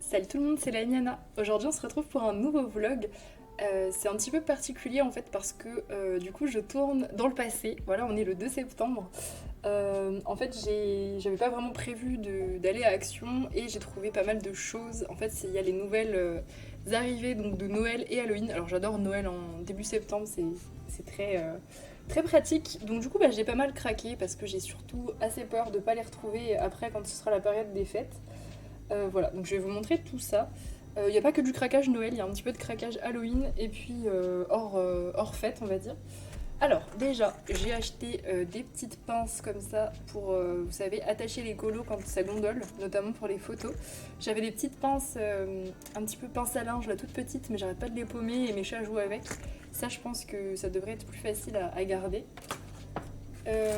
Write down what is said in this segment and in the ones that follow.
Salut tout le monde, c'est la Niana. Aujourd'hui on se retrouve pour un nouveau vlog. C'est un petit peu particulier en fait parce que du coup je tourne dans le passé. Voilà, on est le 2 septembre. En fait j'avais pas vraiment prévu d'aller à Action et j'ai trouvé pas mal de choses. En fait il y a les nouvelles arrivées donc, de Noël et Halloween. Alors j'adore Noël en début septembre, c'est très pratique. Donc du coup j'ai pas mal craqué parce que j'ai surtout assez peur de pas les retrouver après quand ce sera la période des fêtes. Voilà, donc je vais vous montrer tout ça. Il n'y a pas que du craquage Noël, il y a un petit peu de craquage Halloween et puis hors fête, on va dire. Alors, déjà, j'ai acheté des petites pinces comme ça pour, vous savez, attacher les colos quand ça gondole, notamment pour les photos. J'avais des petites pinces, un petit peu pince à linge, là, toutes petites, mais j'arrête pas de les paumer et mes chats jouent avec. Ça, je pense que ça devrait être plus facile à garder.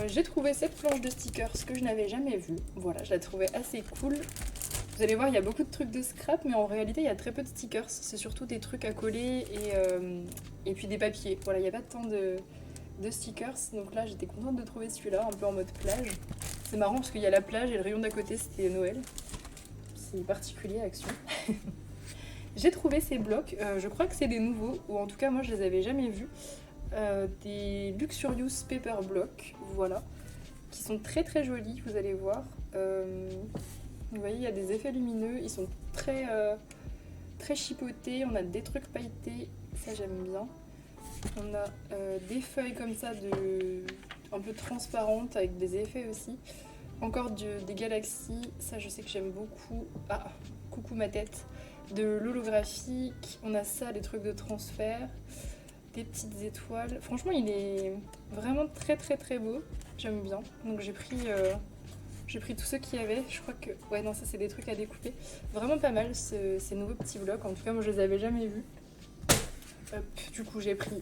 J'ai trouvé cette planche de stickers que je n'avais jamais vue. Voilà, je la trouvais assez cool. Vous allez voir, il y a beaucoup de trucs de scrap, mais en réalité, il y a très peu de stickers. C'est surtout des trucs à coller et puis des papiers. Voilà, il n'y a pas tant de stickers. Donc là, j'étais contente de trouver celui-là, un peu en mode plage. C'est marrant parce qu'il y a la plage et le rayon d'à côté, c'était Noël. C'est particulier, Action. J'ai trouvé ces blocs. Je crois que c'est des nouveaux, ou en tout cas, moi, je les avais jamais vus. Des Luxurious Paper Blocks, voilà, qui sont très très jolis, vous allez voir. Vous voyez, il y a des effets lumineux, ils sont très chipotés, on a des trucs pailletés, ça j'aime bien. On a des feuilles comme ça, un peu transparentes, avec des effets aussi. Encore des galaxies, ça je sais que j'aime beaucoup. Ah, coucou ma tête. De l'holographique, on a ça, les trucs de transfert, des petites étoiles. Franchement, il est vraiment très beau, j'aime bien. Donc j'ai pris tous ceux qu'il y avait. Je crois que... Ouais, non, ça, c'est des trucs à découper. Vraiment pas mal, ces nouveaux petits blocs. En tout cas, moi, je les avais jamais vus. Hop, du coup, j'ai pris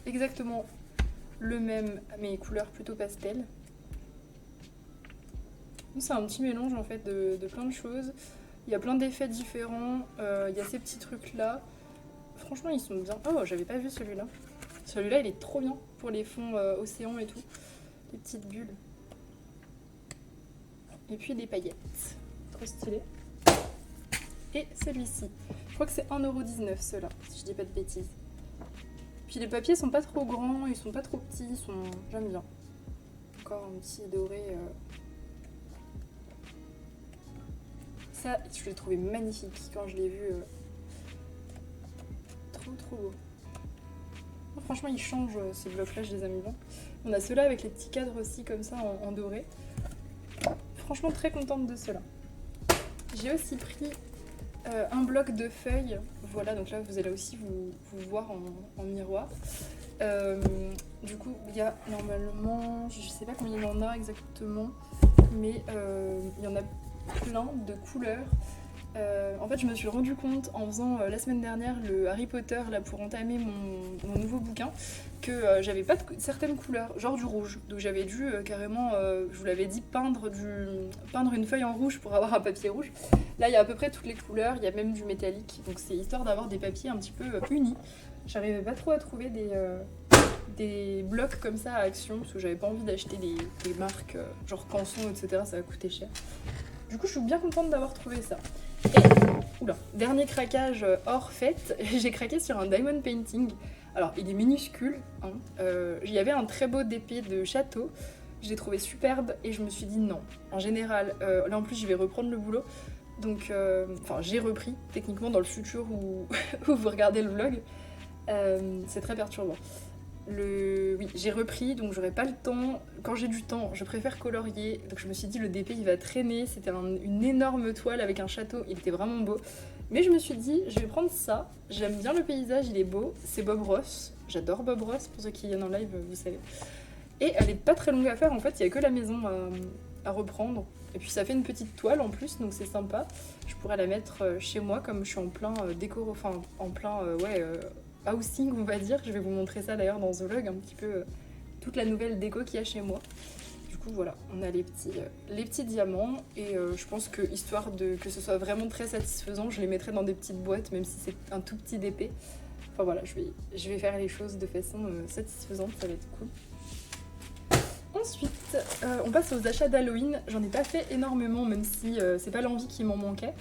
exactement le même, mais couleurs plutôt pastel. C'est un petit mélange, en fait, de plein de choses. Il y a plein d'effets différents. Il y a ces petits trucs-là. Franchement, ils sont bien. Oh, j'avais pas vu celui-là. Celui-là, il est trop bien pour les fonds océan et tout. Les petites bulles. Et puis des paillettes. Trop stylé. Et celui-ci. Je crois que c'est 1,19€ ceux-là, si je dis pas de bêtises. Puis les papiers sont pas trop grands, ils sont pas trop petits, j'aime bien. Encore un petit doré. Ça, je l'ai trouvé magnifique quand je l'ai vu. Trop beau. Franchement, ils changent ces blocs-là, je les aime bien. On a ceux-là avec les petits cadres aussi, comme ça, en doré. Franchement, très contente de ceux-là. J'ai aussi pris un bloc de feuilles. Voilà, donc là, vous allez aussi vous voir en miroir. Du coup, il y a normalement, je sais pas combien il y en a exactement, mais il y en a plein de couleurs. En fait, je me suis rendu compte en faisant la semaine dernière le Harry Potter là, pour entamer mon nouveau bouquin que j'avais pas certaines couleurs, genre du rouge. Donc j'avais dû carrément, je vous l'avais dit, peindre une feuille en rouge pour avoir un papier rouge. Là, il y a à peu près toutes les couleurs, il y a même du métallique. Donc c'est histoire d'avoir des papiers un petit peu unis. J'arrivais pas trop à trouver des blocs comme ça à Action parce que j'avais pas envie d'acheter des marques genre Canson, etc. Ça va coûter cher. Du coup, je suis bien contente d'avoir trouvé ça. Et, oula, dernier craquage hors fête, j'ai craqué sur un diamond painting. Alors, il est minuscule, hein. Il y avait un très beau d'épée de château. Je l'ai trouvé superbe et je me suis dit non. En général, là en plus, je vais reprendre le boulot. Donc, enfin, j'ai repris, techniquement, dans le futur où, où vous regardez le vlog. C'est très perturbant. Oui, j'ai repris, donc j'aurai pas le temps. Quand j'ai du temps, je préfère colorier. Donc je me suis dit, le DP, il va traîner. C'était une énorme toile avec un château. Il était vraiment beau. Mais je me suis dit, je vais prendre ça. J'aime bien le paysage, il est beau. C'est Bob Ross. J'adore Bob Ross. Pour ceux qui viennent en live, vous savez. Et elle est pas très longue à faire. En fait, il y a que la maison à reprendre. Et puis ça fait une petite toile en plus, donc c'est sympa. Je pourrais la mettre chez moi, comme je suis en plein décor, enfin en plein housing, on va dire. Je vais vous montrer ça d'ailleurs dans The Vlog, un petit peu toute la nouvelle déco qu'il y a chez moi. Du coup, voilà, on a les petits diamants. Et je pense que, histoire que ce soit vraiment très satisfaisant, je les mettrai dans des petites boîtes, même si c'est un tout petit DP. Enfin voilà, je vais faire les choses de façon satisfaisante, ça va être cool. Ensuite, on passe aux achats d'Halloween. J'en ai pas fait énormément, même si c'est pas l'envie qui m'en manquait.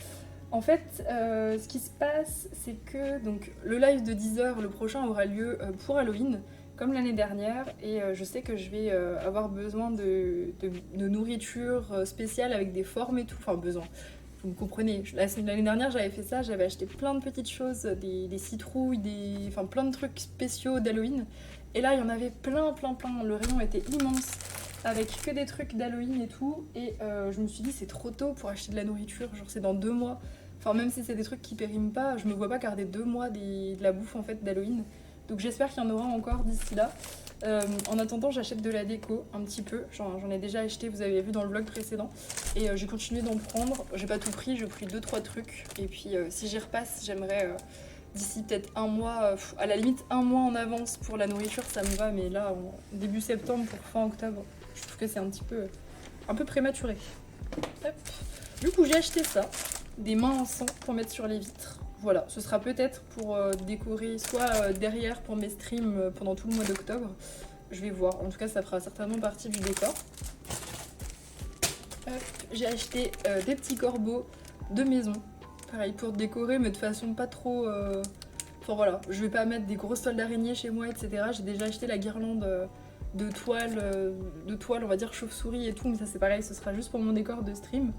En fait, ce qui se passe, c'est que donc, le live de 10h, le prochain, aura lieu pour Halloween, comme l'année dernière, et je sais que je vais avoir besoin de nourriture spéciale avec des formes et tout, enfin besoin. Vous me comprenez, l'année dernière j'avais fait ça, j'avais acheté plein de petites choses, des citrouilles, enfin plein de trucs spéciaux d'Halloween. Et là il y en avait plein, le rayon était immense, avec que des trucs d'Halloween et tout. Et je me suis dit c'est trop tôt pour acheter de la nourriture, genre c'est dans 2 mois. Enfin même si c'est des trucs qui périment pas, je me vois pas garder 2 mois de la bouffe en fait d'Halloween. Donc j'espère qu'il y en aura encore d'ici là. En attendant, j'achète de la déco un petit peu. J'en ai déjà acheté, vous avez vu dans le vlog précédent. Et j'ai continué d'en prendre. J'ai pas tout pris, j'ai pris 2-3 trucs. Et puis si j'y repasse, j'aimerais d'ici peut-être un mois, à la limite un mois en avance pour la nourriture, ça me va. Mais là, début septembre pour fin octobre, je trouve que c'est un peu prématuré. Hop. Du coup, j'ai acheté ça. Des mains en sang pour mettre sur les vitres. Voilà, ce sera peut-être pour décorer soit derrière pour mes streams pendant tout le mois d'octobre. Je vais voir, en tout cas ça fera certainement partie du décor. J'ai acheté des petits corbeaux de maison. Pareil pour décorer mais de façon pas trop... Enfin voilà, je vais pas mettre des grosses toiles d'araignée chez moi, etc. J'ai déjà acheté la guirlande de toile, on va dire chauve-souris et tout. Mais ça c'est pareil, ce sera juste pour mon décor de stream.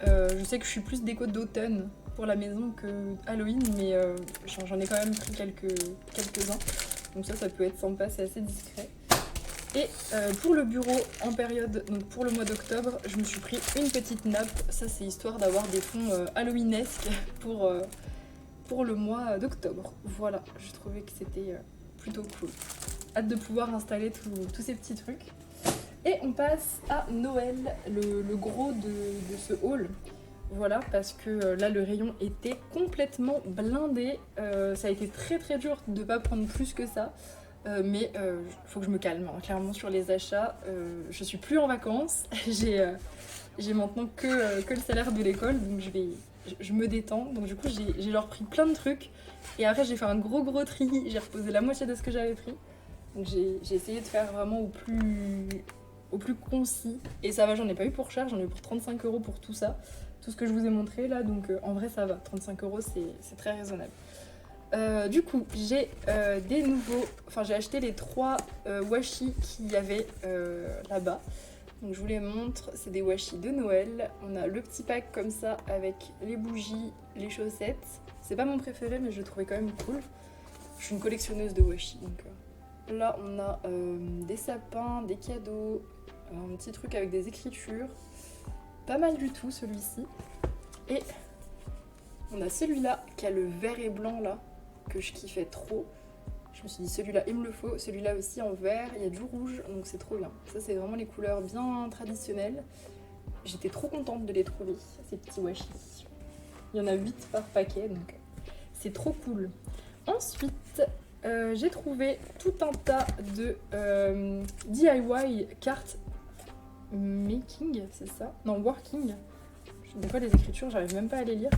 Je sais que je suis plus déco d'automne pour la maison que Halloween, mais j'en ai quand même pris quelques-uns. Donc ça peut être sympa, c'est assez discret. Et pour le bureau en période, donc pour le mois d'octobre, je me suis pris une petite nappe. Ça c'est histoire d'avoir des fonds halloweenesques pour le mois d'octobre. Voilà, je trouvais que c'était plutôt cool. Hâte de pouvoir installer tous ces petits trucs. Et on passe à Noël, le gros de ce haul. Voilà, parce que là le rayon était complètement blindé. Ça a été très dur de ne pas prendre plus que ça. Mais faut que je me calme, hein, clairement sur les achats. Je suis plus en vacances. J'ai maintenant que le salaire de l'école, donc je me détends. Donc du coup j'ai leur pris plein de trucs. Et après j'ai fait un gros tri. J'ai reposé la moitié de ce que j'avais pris. Donc j'ai essayé de faire vraiment au plus concis. Et ça va, j'en ai pas eu pour cher, j'en ai eu pour 35 € pour tout ça. Tout ce que je vous ai montré là, donc en vrai ça va, 35 € c'est très raisonnable. Du coup, j'ai des nouveaux... Enfin, j'ai acheté les 3 washi qu'il y avait là-bas. Donc je vous les montre, c'est des washi de Noël. On a le petit pack comme ça avec les bougies, les chaussettes. C'est pas mon préféré, mais je le trouvais quand même cool. Je suis une collectionneuse de washi, donc... Là, on a des sapins, des cadeaux, un petit truc avec des écritures. Pas mal du tout, celui-ci. Et on a celui-là qui a le vert et blanc, là, que je kiffais trop. Je me suis dit, celui-là, il me le faut. Celui-là aussi en vert, il y a du rouge, donc c'est trop bien. Ça, c'est vraiment les couleurs bien traditionnelles. J'étais trop contente de les trouver, ces petits washi. Il y en a 8 par paquet, donc c'est trop cool. Ensuite... j'ai trouvé tout un tas de DIY cartes making, c'est ça? Non, working. Des fois les écritures, j'arrive même pas à les lire.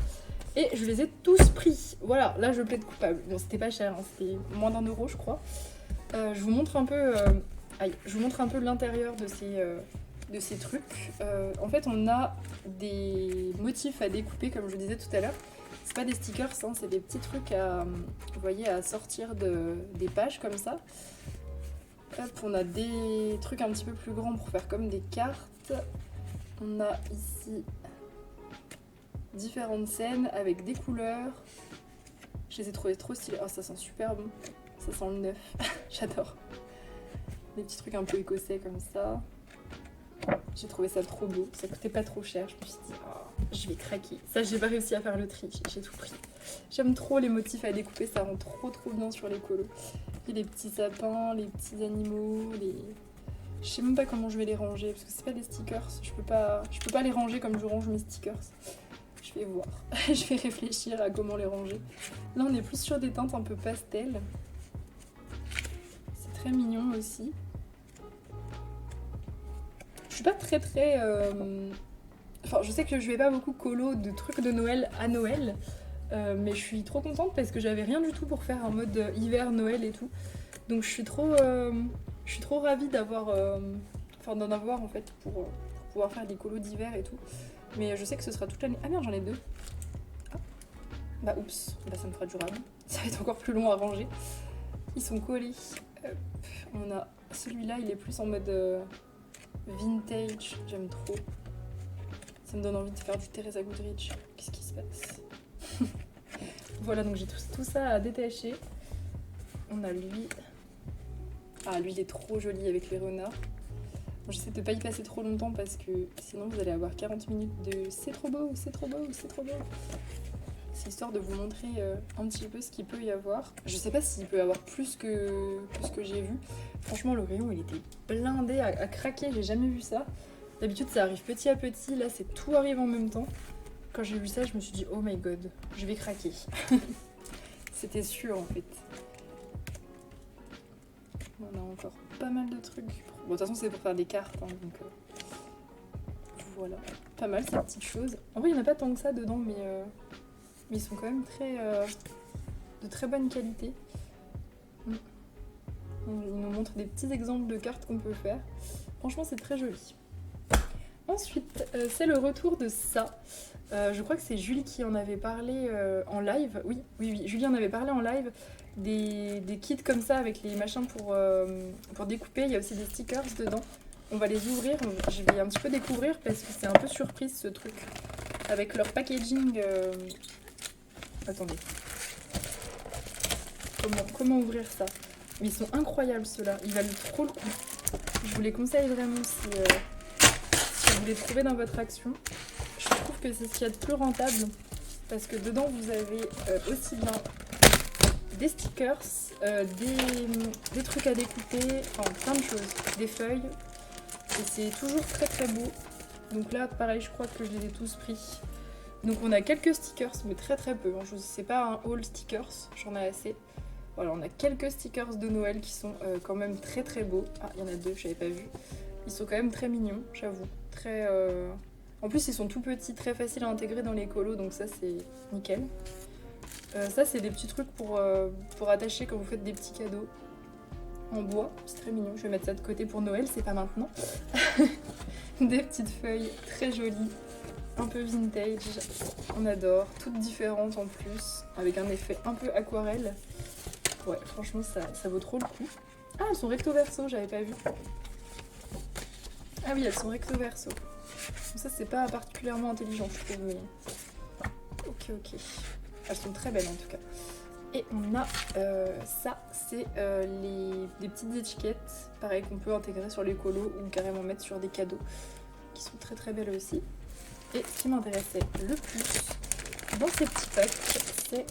Et je les ai tous pris. Voilà, là je plaide coupable. Bon, c'était pas cher, hein, c'était moins d'1 € je crois. Je vous montre un peu, je vous montre un peu l'intérieur de ces trucs. En fait, on a des motifs à découper, comme je disais tout à l'heure. C'est pas des stickers, hein, c'est des petits trucs vous voyez, à sortir des pages comme ça. Hop, on a des trucs un petit peu plus grands pour faire comme des cartes. On a ici différentes scènes avec des couleurs. Je les ai trouvées trop stylées. Oh, ça sent super bon. Ça sent le neuf. J'adore. Des petits trucs un peu écossais comme ça. J'ai trouvé ça trop beau. Ça coûtait pas trop cher. Je me suis dit, oh, je vais craquer. Ça, j'ai pas réussi à faire le tri. J'ai tout pris. J'aime trop les motifs à découper. Ça rend trop bien sur les colos. Et les petits sapins, les petits animaux, les... Je sais même pas comment je vais les ranger parce que c'est pas des stickers. Je peux pas les ranger comme je range mes stickers. Je vais voir. Je vais réfléchir à comment les ranger. Là, on est plus sur des teintes un peu pastel. C'est très mignon aussi. Je suis pas très... Enfin, je sais que je vais pas beaucoup colo de trucs de Noël à Noël. Mais je suis trop contente parce que j'avais rien du tout pour faire un mode hiver, Noël et tout. Donc je suis trop ravie d'avoir... d'en avoir en fait pour pouvoir faire des colos d'hiver et tout. Mais je sais que ce sera toute l'année. Ah merde, j'en ai 2. Ah, Bah oups, bah ça me fera du rame. Ça va être encore plus long à ranger. Ils sont collés. Hop. On a celui-là, il est plus en mode vintage. J'aime trop. Ça me donne envie de faire du Teresa Goodrich. Qu'est-ce qui se passe? Voilà, donc j'ai tout ça à détacher. On a lui. Ah, lui, il est trop joli avec les renards. Bon, j'essaie de ne pas y passer trop longtemps parce que sinon vous allez avoir 40 minutes de c'est trop beau, c'est trop beau, c'est trop beau. C'est histoire de vous montrer un petit peu ce qu'il peut y avoir. Je sais pas s'il peut y avoir plus que ce que j'ai vu. Franchement, le rayon, il était blindé à craquer, j'ai jamais vu ça. D'habitude, ça arrive petit à petit. Là, c'est tout arrive en même temps. Quand j'ai vu ça, je me suis dit, oh my god, je vais craquer. C'était sûr, en fait. On a encore pas mal de trucs. Bon, de toute façon, c'est pour faire des cartes, hein, donc voilà. Pas mal, ces petites choses. En vrai, il n'y en a pas tant que ça dedans, mais ils sont quand même de très bonne qualité. Il nous montre des petits exemples de cartes qu'on peut faire. Franchement, c'est très joli. Ensuite, c'est le retour de ça. Je crois que c'est Julie qui en avait parlé en live. Oui, Julie en avait parlé en live. Des kits comme ça avec les machins pour découper. Il y a aussi des stickers dedans. On va les ouvrir. Je vais un petit peu découvrir parce que c'est un peu surprise ce truc. Avec leur packaging. Attendez. Comment ouvrir ça? Mais ils sont incroyables ceux-là. Ils valent trop le coup. Je vous les conseille vraiment si vous les trouvez dans votre action. Je trouve que c'est ce qu'il y a de plus rentable. Parce que dedans vous avez aussi bien des stickers, des trucs à découper, enfin plein de choses, des feuilles, et c'est toujours très très beau. Donc là pareil, je crois que je les ai tous pris. Donc on a quelques stickers, mais très très peu, hein. C'est pas un haul stickers, j'en ai assez. Voilà, on a quelques stickers de Noël qui sont quand même très très beaux. Ah, il y en a deux, je n'avais pas vu. Ils sont quand même très mignons, j'avoue. Très, En plus ils sont tout petits, très faciles à intégrer dans les colos, donc ça c'est nickel. Ça c'est des petits trucs pour attacher quand vous faites des petits cadeaux en bois, c'est très mignon. Je vais mettre ça de côté pour Noël, c'est pas maintenant. Des petites feuilles très jolies, un peu vintage, on adore, toutes différentes en plus, avec un effet un peu aquarelle. Ouais, franchement ça vaut trop le coup. Ah, elles sont recto verso, j'avais pas vu. Ah oui, elles sont recto verso. Ça c'est pas particulièrement intelligent je trouve, mais... Ok. Elles sont très belles en tout cas. Et on a ça, c'est des petites étiquettes, pareil qu'on peut intégrer sur les colos ou carrément mettre sur des cadeaux, qui sont très très belles aussi. Et ce qui m'intéressait le plus dans ces petits packs, c'est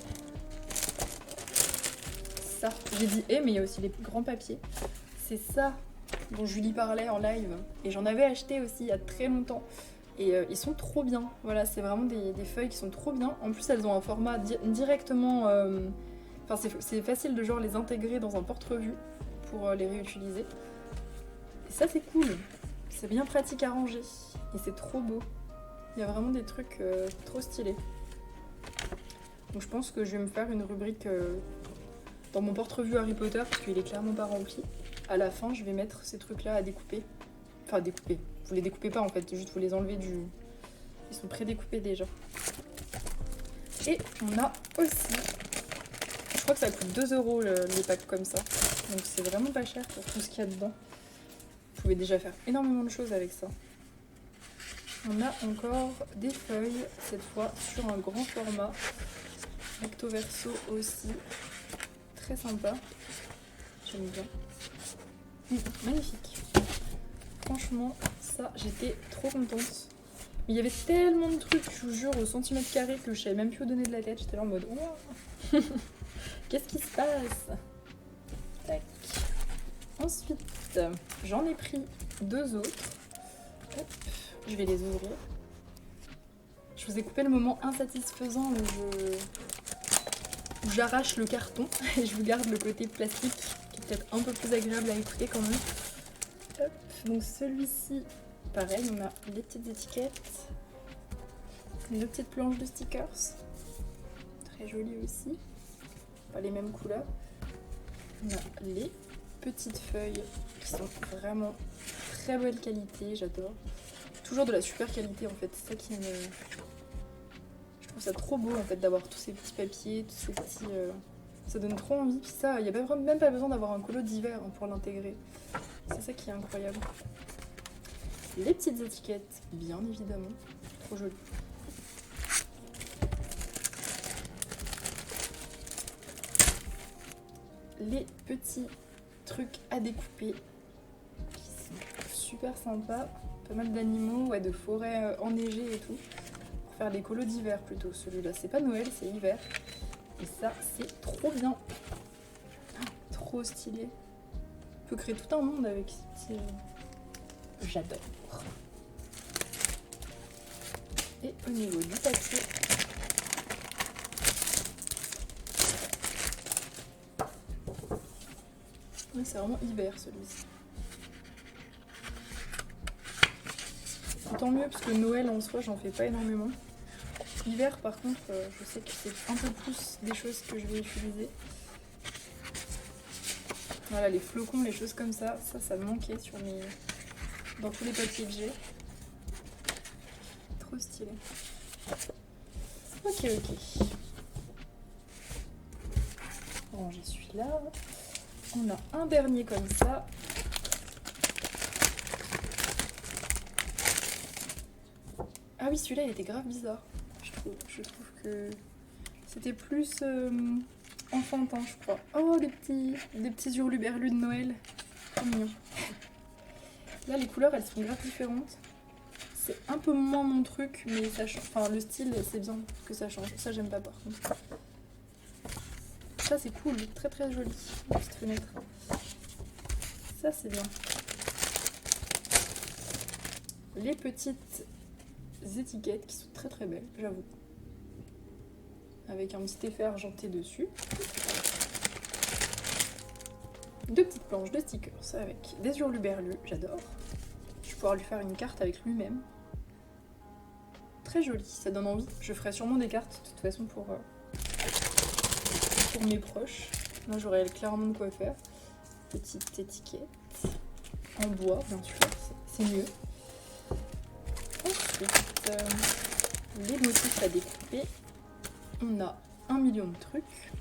ça. J'ai dit mais il y a aussi les grands papiers. C'est ça dont Julie parlait en live. Et j'en avais acheté aussi il y a très longtemps. Et ils sont trop bien. Voilà, c'est vraiment des feuilles qui sont trop bien. En plus, elles ont un format directement... Enfin, c'est facile de genre les intégrer dans un porte-revue pour les réutiliser. Et ça, c'est cool. C'est bien pratique à ranger. Et c'est trop beau. Il y a vraiment des trucs trop stylés. Donc je pense que je vais me faire une rubrique dans mon porte-revue Harry Potter, parce qu'il est clairement pas rempli. À la fin, je vais mettre ces trucs-là à découper. Enfin, découper. Vous les découpez pas en fait, juste vous les enlevez du... Ils sont pré-découpés déjà. Et on a aussi... Je crois que ça coûte 2 € les packs comme ça. Donc c'est vraiment pas cher pour tout ce qu'il y a dedans. Vous pouvez déjà faire énormément de choses avec ça. On a encore des feuilles, cette fois sur un grand format. Recto verso aussi. Très sympa. J'aime bien. Magnifique. Franchement, ça, j'étais trop contente. Mais il y avait tellement de trucs, je vous jure, au centimètre carré que je savais même plus où donner de la tête. J'étais là en mode, wow. Qu'est-ce qui se passe? Tac. Ensuite, j'en ai pris 2 autres. Hop, je vais les ouvrir. Je vous ai coupé le moment insatisfaisant où j'arrache le carton et je vous garde le côté plastique qui est peut-être un peu plus agréable à écouter quand même. Hop, donc celui-ci, pareil, on a les petites étiquettes, deux petites planches de stickers, très jolies aussi, pas les mêmes couleurs. On a les petites feuilles qui sont vraiment très belle qualité, j'adore. Toujours de la super qualité en fait, c'est ça qui me... Je trouve trouve ça trop beau en fait d'avoir tous ces petits papiers, tous ces petits... Ça donne trop envie. Puis ça, il n'y a même pas besoin d'avoir un colo d'hiver pour l'intégrer. C'est ça qui est incroyable. Les petites étiquettes, bien évidemment. Trop jolies. Les petits trucs à découper qui sont super sympas. Pas mal d'animaux, ouais, de forêts enneigées et tout. Pour faire des colos d'hiver plutôt. Celui-là, c'est pas Noël, c'est hiver. Et ça, c'est trop bien. Oh, trop stylé. On peut créer tout un monde avec ces petits... J'adore. Et au niveau du papier, oui, c'est vraiment hiver celui-ci. Tant mieux parce que Noël en soi, j'en fais pas énormément. Hiver, par contre, je sais que c'est un peu plus des choses que je vais utiliser. Voilà, les flocons, les choses comme ça, ça me manquait dans tous les papiers que j'ai. Trop stylé. Ok. Ranger celui-là. On a un dernier comme ça. Ah oui, celui-là, il était grave bizarre. Je trouve que c'était plus enfantin, je crois. Oh, des petits hurluberlus de Noël. Trop mignon. Là, les couleurs, elles sont grave différentes. C'est un peu moins mon truc, mais ça change. Enfin, le style, c'est bien que ça change. Ça, j'aime pas par contre. Ça, c'est cool. Très très joli. Une petite fenêtre. Ça, c'est bien. Les petites étiquettes qui sont très très belles, j'avoue. Avec un petit effet argenté dessus. Deux petites planches de stickers avec des hurluberlus, j'adore. Je vais pouvoir lui faire une carte avec lui-même. Très joli, ça donne envie. Je ferai sûrement des cartes de toute façon pour mes proches. Là j'aurai clairement de quoi faire. Petite étiquette en bois, bien sûr, c'est mieux. Ensuite, les motifs à découper. On a 1 million de trucs.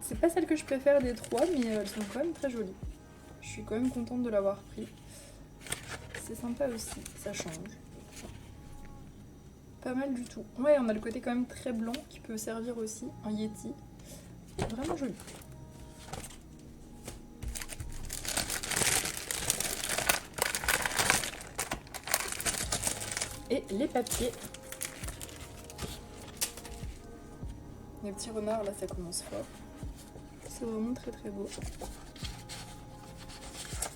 C'est pas celle que je préfère des trois, mais elles sont quand même très jolies. Je suis quand même contente de l'avoir pris. C'est sympa aussi, ça change. Pas mal du tout. Ouais, on a le côté quand même très blanc qui peut servir aussi, un Yeti. Vraiment joli. Et les papiers. Les petits renards, là, ça commence fort. C'est vraiment très très beau.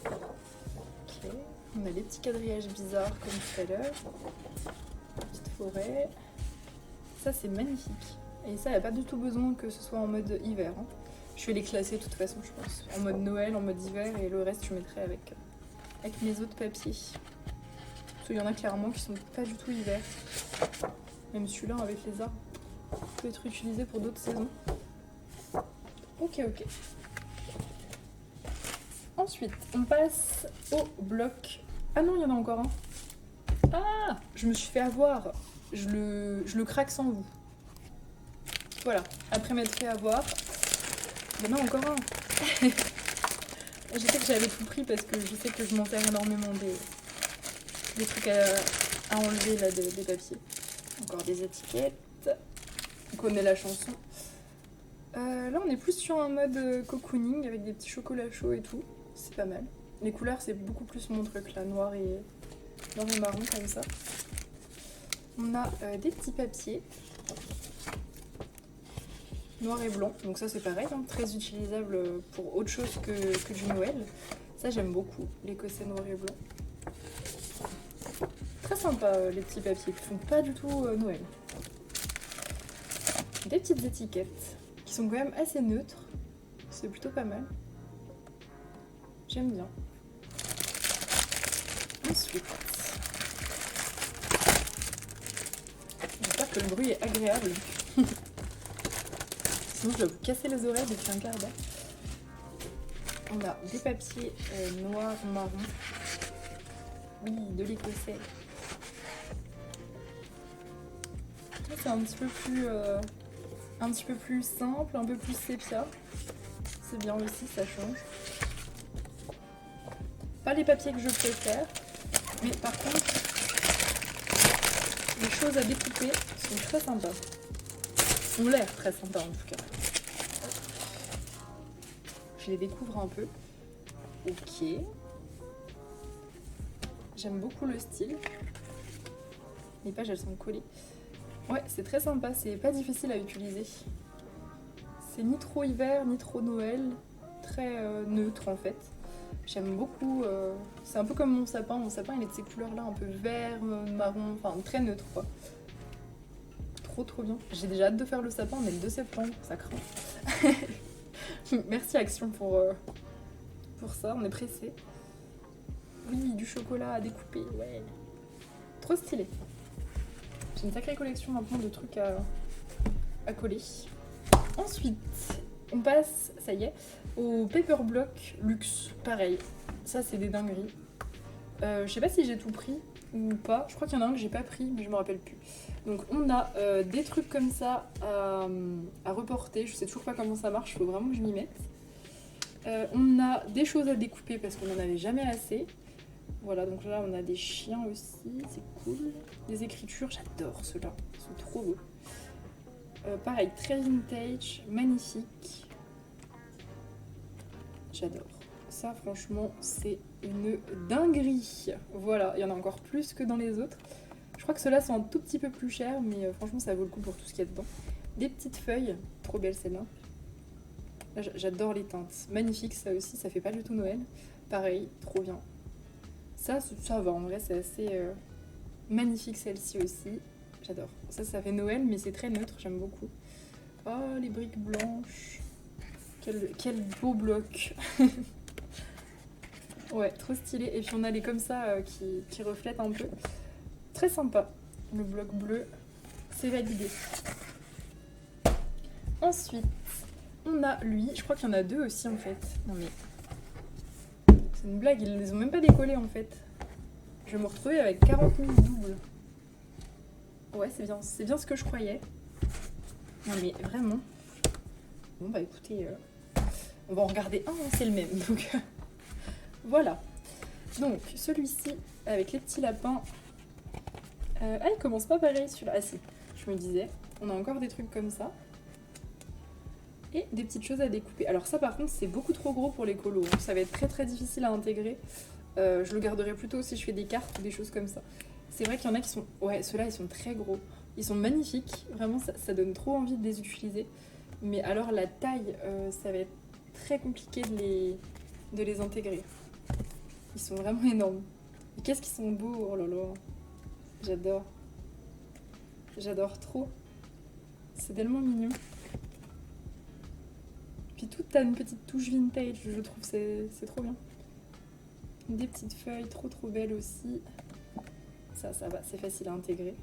Ok, on a les petits quadrillages bizarres comme tout à l'heure. Petite forêt. Ça, c'est magnifique. Et ça, il n'y a pas du tout besoin que ce soit en mode hiver. Hein. Je vais les classer de toute façon, je pense. En mode Noël, en mode hiver, et le reste, je mettrai avec mes autres papiers. Parce qu'il y en a clairement qui sont pas du tout hiver. Même celui-là avec les arbres peut être utilisé pour d'autres saisons. Ok. Ensuite, on passe au bloc. Ah non, il y en a encore un. Ah, je me suis fait avoir. Je le craque sans vous. Voilà, après m'être fait avoir. Il y en a encore un. Je sais que j'avais tout pris parce que je sais que je m'en sers énormément des trucs à enlever là, des papiers. Encore des étiquettes. On connaît la chanson. Là, on est plus sur un mode cocooning avec des petits chocolats chauds et tout. C'est pas mal. Les couleurs, c'est beaucoup plus mon truc là, noir et marron comme ça. On a des petits papiers. Noir et blanc. Donc ça, c'est pareil, hein, très utilisable pour autre chose que du Noël. Ça, j'aime beaucoup, l'écossais noir et blanc. Très sympa, les petits papiers qui font pas du tout Noël. Des petites étiquettes qui sont quand même assez neutres. C'est plutôt pas mal. J'aime bien. Ensuite, j'espère que le bruit est agréable. Sinon, je dois vous casser les oreilles depuis un quart d'heure. On a des papiers noirs, marron. Oui, de l'écossais. C'est un petit peu plus simple, un peu plus sépia. C'est bien aussi, ça change. Pas les papiers que je préfère, mais par contre, les choses à découper sont très sympas. Ont l'air très sympas en tout cas. Je les découvre un peu. Ok. J'aime beaucoup le style. Les pages, elles sont collées. Ouais, c'est très sympa, c'est pas difficile à utiliser. C'est ni trop hiver, ni trop Noël. Très neutre en fait. J'aime beaucoup. C'est un peu comme mon sapin. Mon sapin, il est de ces couleurs-là, un peu vert, marron, enfin très neutre quoi. Trop bien. J'ai déjà hâte de faire le sapin, on est le 2 septembre, ça craint. Merci Action pour ça, on est pressé. Oui, du chocolat à découper, ouais. Trop stylé. J'ai une sacrée collection maintenant de trucs à coller. Ensuite, on passe, ça y est, au Paperblock Luxe. Pareil, ça c'est des dingueries. Je sais pas si j'ai tout pris ou pas. Je crois qu'il y en a un que j'ai pas pris, mais je me rappelle plus. Donc on a des trucs comme ça à reporter. Je sais toujours pas comment ça marche, il faut vraiment que je m'y mette. On a des choses à découper parce qu'on n'en avait jamais assez. Voilà, donc là on a des chiens aussi, c'est cool. Des écritures, j'adore ceux-là, ils sont trop beaux. Pareil, très vintage, magnifique. J'adore. Ça franchement c'est une dinguerie. Voilà, il y en a encore plus que dans les autres. Je crois que ceux-là sont un tout petit peu plus chers, mais franchement ça vaut le coup pour tout ce qu'il y a dedans. Des petites feuilles, trop belles celles-là. Là, j'adore les teintes, magnifique ça aussi, ça fait pas du tout Noël. Pareil, trop bien. Ça va, en vrai c'est assez magnifique celle-ci aussi. J'adore. Ça fait Noël, mais c'est très neutre, j'aime beaucoup. Oh, les briques blanches. Quel beau bloc. Ouais, trop stylé. Et puis on a les comme ça qui reflètent un peu. Très sympa. Le bloc bleu, c'est validé. Ensuite, on a lui. Je crois qu'il y en a deux aussi en fait. Non mais... c'est une blague, ils les ont même pas décollés en fait. Je vais me retrouver avec 40 000 doubles. Ouais, c'est bien ce que je croyais. Non mais vraiment. Bon bah écoutez, on va en regarder un, hein, c'est le même. Donc voilà. Donc celui-ci avec les petits lapins. Ah, il commence pas pareil celui-là. Ah si, je me disais. On a encore des trucs comme ça. Et des petites choses à découper. Alors ça par contre c'est beaucoup trop gros pour les colos. Hein. Ça va être très difficile à intégrer. Je le garderai plutôt si je fais des cartes ou des choses comme ça. C'est vrai qu'il y en a qui sont... ouais, ceux-là ils sont très gros. Ils sont magnifiques. Vraiment ça donne trop envie de les utiliser. Mais alors la taille, ça va être très compliqué de les intégrer. Ils sont vraiment énormes. Et qu'est-ce qu'ils sont beaux, oh là là. J'adore. J'adore trop. C'est tellement mignon. Puis tout a une petite touche vintage, je trouve, c'est trop bien. Des petites feuilles trop belles aussi. Ça va, c'est facile à intégrer.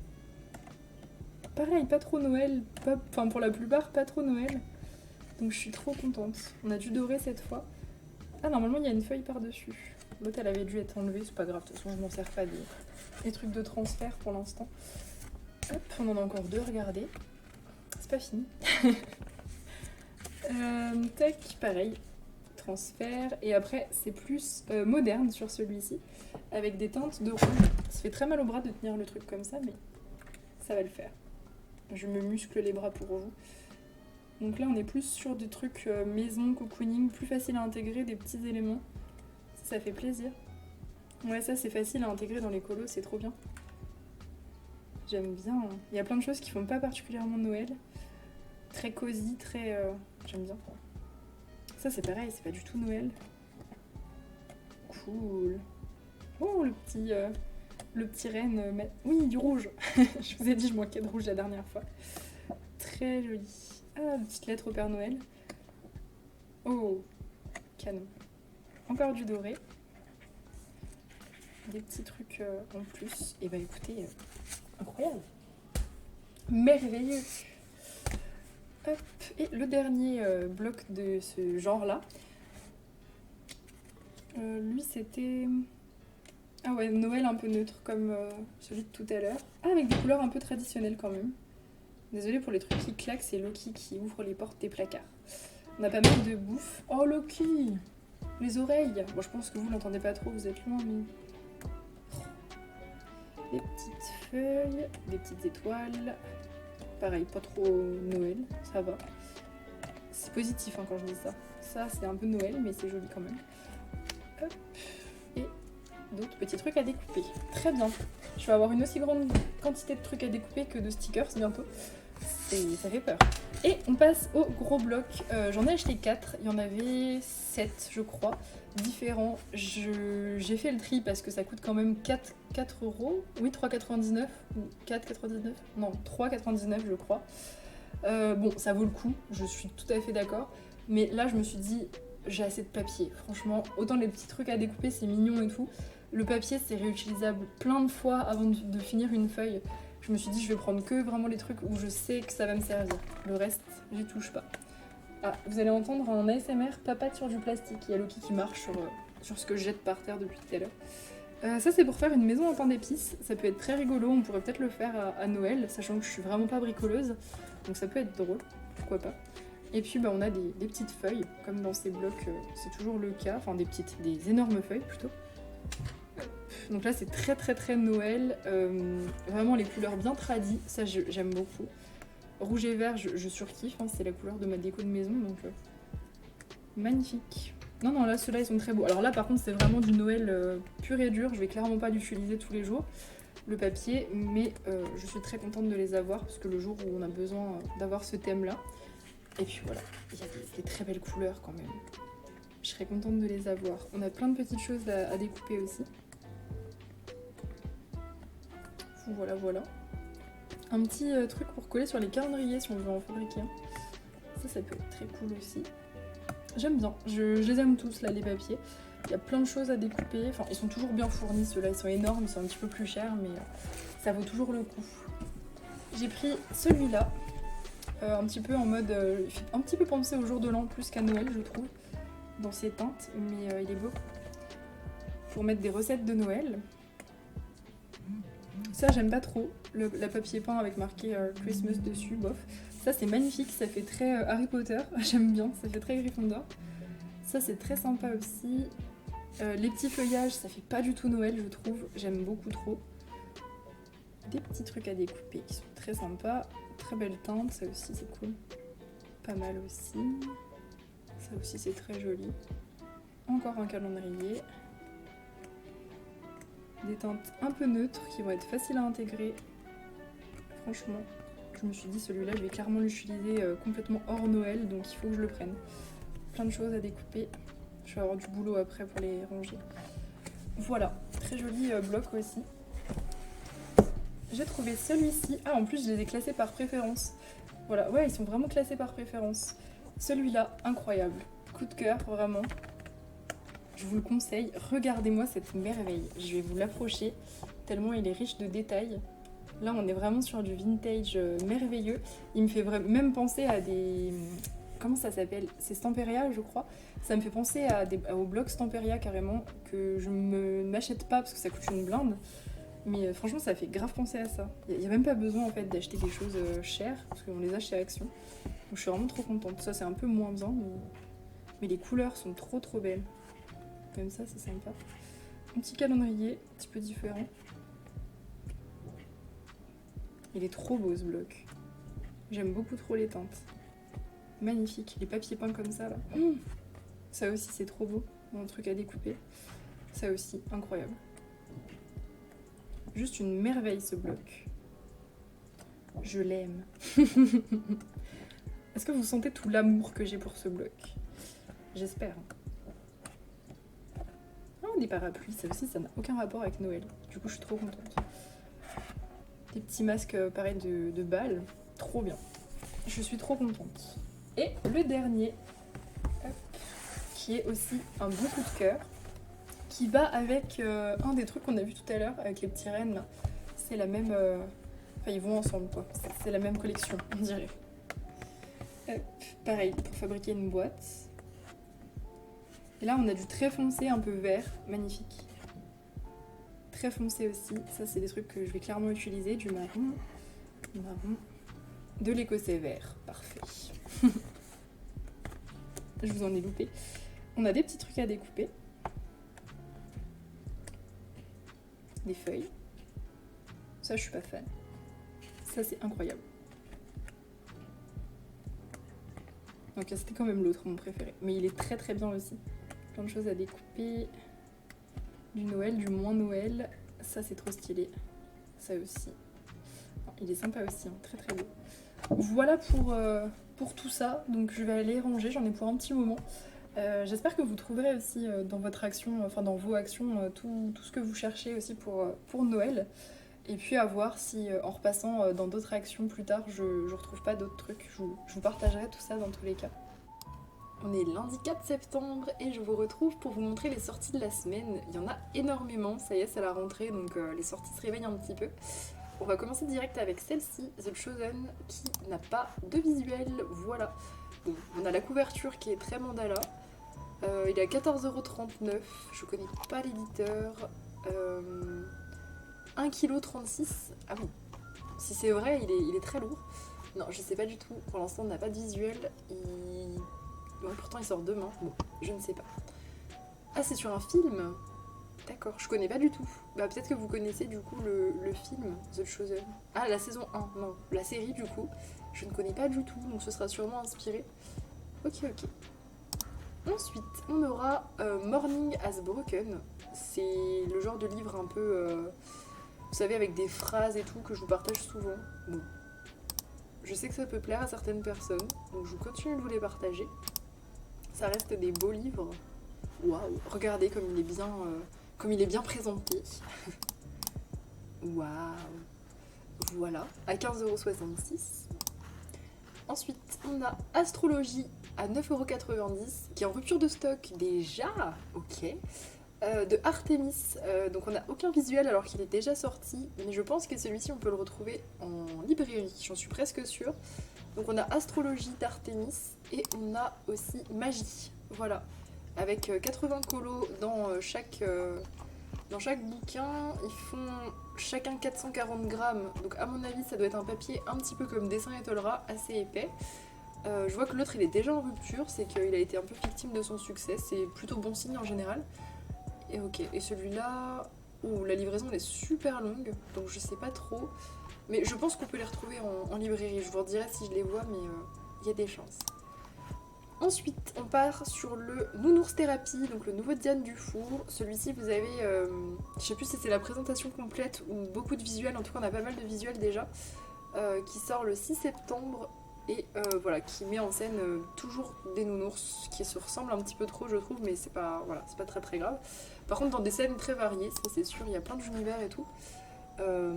Pareil, pas trop Noël, enfin pour la plupart, pas trop Noël. Donc je suis trop contente. On a du doré cette fois. Ah, normalement il y a une feuille par-dessus. L'autre elle avait dû être enlevée, c'est pas grave, de toute façon je m'en sers pas des trucs de transfert pour l'instant. Hop, on en a encore deux, regardez. C'est pas fini. Tac, pareil, transfert. Et après, c'est plus moderne sur celui-ci, avec des teintes de rouge. Ça fait très mal au bras de tenir le truc comme ça, mais ça va le faire. Je me muscle les bras pour vous. Donc là, on est plus sur des trucs maison, cocooning, plus facile à intégrer, des petits éléments. Ça fait plaisir. Ouais, ça, c'est facile à intégrer dans les colos, c'est trop bien. J'aime bien. Il y a plein de choses qui font pas particulièrement Noël. Très cosy, très... j'aime bien. Ça, c'est pareil, c'est pas du tout Noël. Cool. Oh, le petit renne... oui, du rouge. Je vous ai dit, je manquais de rouge la dernière fois. Très joli. Ah, une petite lettre au Père Noël. Oh, canon. Encore du doré. Des petits trucs en plus. Et bah écoutez, incroyable. Merveilleux. Hop. Et le dernier bloc de ce genre-là. Lui, c'était... Ah ouais, Noël un peu neutre comme celui de tout à l'heure. Ah, avec des couleurs un peu traditionnelles quand même. Désolée pour les trucs qui claquent, c'est Loki qui ouvre les portes des placards. On a pas mal de bouffe. Oh Loki! Les oreilles! Bon, je pense que vous l'entendez pas trop, vous êtes loin, mais... Des petites feuilles, des petites étoiles. Pareil, pas trop Noël, ça va. C'est positif hein, quand je dis ça. Ça, c'est un peu Noël, mais c'est joli quand même. Hop. Et d'autres petits trucs à découper. Très bien. Je vais avoir une aussi grande quantité de trucs à découper que de stickers bientôt. Et ça fait peur. Et on passe au gros bloc. J'en ai acheté 4. Il y en avait 7, je crois, différents. J'ai fait le tri parce que ça coûte quand même 4 euros. Oui, 3,99 ou 4,99. Non, 3,99 je crois. Bon, ça vaut le coup, je suis tout à fait d'accord. Mais là, je me suis dit, j'ai assez de papier. Franchement, autant les petits trucs à découper, c'est mignon et tout. Le papier, c'est réutilisable plein de fois avant de finir une feuille. Je me suis dit, je vais prendre que vraiment les trucs où je sais que ça va me servir. Le reste, j'y touche pas. Ah, vous allez entendre un ASMR papate sur du plastique. Il y a Loki qui marche sur ce que je jette par terre depuis tout à l'heure. Ça, c'est pour faire une maison en pain d'épices. Ça peut être très rigolo, on pourrait peut-être le faire à Noël, sachant que je suis vraiment pas bricoleuse. Donc ça peut être drôle, pourquoi pas. Et puis bah, on a des petites feuilles, comme dans ces blocs, c'est toujours le cas. Enfin des énormes feuilles plutôt. Donc là c'est très très très Noël, vraiment les couleurs bien tradies, ça j'aime beaucoup. Rouge et vert je surkiffe, hein, c'est la couleur de ma déco de maison donc magnifique. Non là ceux-là ils sont très beaux. Alors là par contre c'est vraiment du Noël pur et dur, je vais clairement pas l'utiliser tous les jours le papier, mais je suis très contente de les avoir parce que le jour où on a besoin d'avoir ce thème là. Et puis voilà, il y a des très belles couleurs quand même. Je serais contente de les avoir. On a plein de petites choses à découper aussi. Voilà. Un petit truc pour coller sur les calendriers si on veut en fabriquer un. Ça peut être très cool aussi. J'aime bien, je les aime tous là les papiers. Il y a plein de choses à découper, enfin ils sont toujours bien fournis ceux-là, ils sont énormes, ils sont un petit peu plus chers mais ça vaut toujours le coup. J'ai pris celui-là, un petit peu en mode, un petit peu pensé au jour de l'an plus qu'à Noël je trouve, dans ses teintes, mais il est beau. Pour mettre des recettes de Noël. Ça j'aime pas trop, la papier peint avec marqué Christmas dessus, bof. Ça c'est magnifique, ça fait très Harry Potter, j'aime bien, ça fait très Gryffondor. Ça c'est très sympa aussi. Les petits feuillages, ça fait pas du tout Noël je trouve, j'aime beaucoup trop. Des petits trucs à découper qui sont très sympas, très belle teinte, ça aussi c'est cool. Pas mal aussi. Ça aussi c'est très joli. Encore un calendrier. Des teintes un peu neutres qui vont être faciles à intégrer. Franchement, je me suis dit celui-là je vais clairement l'utiliser complètement hors Noël donc il faut que je le prenne. Plein de choses à découper. Je vais avoir du boulot après pour les ranger. Voilà, très joli bloc aussi. J'ai trouvé celui-ci. Ah en plus je les ai classés par préférence. Voilà, ouais ils sont vraiment classés par préférence. Celui-là, incroyable. Coup de cœur, vraiment. Je vous le conseille, regardez-moi cette merveille. Je vais vous l'approcher, tellement il est riche de détails. Là, on est vraiment sur du vintage merveilleux. Il me fait même penser à des... Comment ça s'appelle? C'est Stamperia, je crois. Ça me fait penser au bloc Stamperia, carrément, que je ne m'achète pas parce que ça coûte une blinde. Mais franchement, ça fait grave penser à ça. Il n'y a même pas besoin, en fait, d'acheter des choses chères, parce qu'on les achète chez Action. Donc je suis vraiment trop contente. Ça, c'est un peu moins bien, mais les couleurs sont trop belles. Comme ça, c'est sympa. Un petit calendrier, un petit peu différent. Il est trop beau ce bloc. J'aime beaucoup trop les teintes. Magnifique, les papiers peints comme ça là. Ça aussi c'est trop beau, un truc à découper. Ça aussi, incroyable. Juste une merveille ce bloc. Je l'aime. Est-ce que vous sentez tout l'amour que j'ai pour ce bloc? J'espère. Des parapluies, ça aussi ça n'a aucun rapport avec Noël. Du coup je suis trop contente. Des petits masques pareil de balles, trop bien. Je suis trop contente. Et le dernier, hop, qui est aussi un bon coup de cœur, qui va avec un des trucs qu'on a vu tout à l'heure, avec les petits rennes là. C'est la même... Enfin ils vont ensemble quoi, c'est la même collection on dirait. Hop, pareil, pour fabriquer une boîte. Et là, on a du très foncé, un peu vert, magnifique. très foncé aussi. Ça, c'est des trucs que je vais clairement utiliser. Du marron, de l'écossais vert. Parfait. Je vous en ai loupé. On a des petits trucs à découper. Des feuilles. Ça, je suis pas fan. Ça, c'est incroyable. Donc, c'était quand même l'autre, mon préféré. Mais il est très très bien aussi. Plein de choses à découper. Du Noël, du moins Noël. Ça, c'est trop stylé. Ça aussi. Il est sympa aussi, hein. Très très beau. Voilà pour tout ça. Donc, je vais aller ranger. J'en ai pour un petit moment. J'espère que vous trouverez aussi dans votre action, enfin dans vos actions, tout ce que vous cherchez aussi pour Noël. Et puis à voir si en repassant dans d'autres actions plus tard, je retrouve pas d'autres trucs. Je vous partagerai tout ça dans tous les cas. On est lundi 4 septembre et je vous retrouve pour vous montrer les sorties de la semaine. Il y en a énormément, ça y est, c'est la rentrée, donc les sorties se réveillent un petit peu. On va commencer direct avec celle-ci, The Chosen, qui n'a pas de visuel, voilà. Bon, on a la couverture qui est très mandala. Il est à 14,39€, je connais pas l'éditeur. 1,36 kg. Ah oui, si c'est vrai, il est très lourd. Non, je sais pas du tout. Pour l'instant, on n'a pas de visuel. Bon, pourtant, il sort demain. Bon, je ne sais pas. Ah, c'est sur un film. D'accord, je connais pas du tout. Bah, peut-être que vous connaissez du coup le film The Chosen. Ah, la saison 1, non, la série du coup. Je ne connais pas du tout, donc ce sera sûrement inspiré. Ok. Ensuite, on aura Morning Has Broken. C'est le genre de livre un peu, vous savez, avec des phrases et tout, que je vous partage souvent. Bon, je sais que ça peut plaire à certaines personnes, donc je continue de vous les partager. Ça reste des beaux livres. Waouh, regardez comme il est bien présenté. Waouh. Voilà, à 15,66€. Ensuite, on a Astrologie à 9,90€, qui est en rupture de stock déjà. Ok. De Artemis, donc on n'a aucun visuel alors qu'il est déjà sorti, mais je pense que celui-ci on peut le retrouver en librairie, j'en suis presque sûre. Donc on a Astrologie d'Artemis et on a aussi Magie, voilà, avec 80 colos dans chaque bouquin. Ils font chacun 440 grammes, donc à mon avis ça doit être un papier un petit peu comme Dessin et Tolera, assez épais. Je vois que l'autre il est déjà en rupture, c'est qu'il a été un peu victime de son succès, c'est plutôt bon signe en général. Et ok, et celui-là, la livraison elle est super longue, donc je sais pas trop. Mais je pense qu'on peut les retrouver en librairie, je vous redirai si je les vois, mais il y a des chances. Ensuite, on part sur le Nounours Thérapie, donc le nouveau Diane Dufour. Celui-ci, vous avez, je sais plus si c'est la présentation complète ou beaucoup de visuels, en tout cas on a pas mal de visuels déjà, qui sort le 6 septembre. Et voilà, qui met en scène toujours des nounours qui se ressemblent un petit peu trop, je trouve, mais c'est pas très très grave. Par contre, dans des scènes très variées, ça c'est sûr, il y a plein d'univers et tout.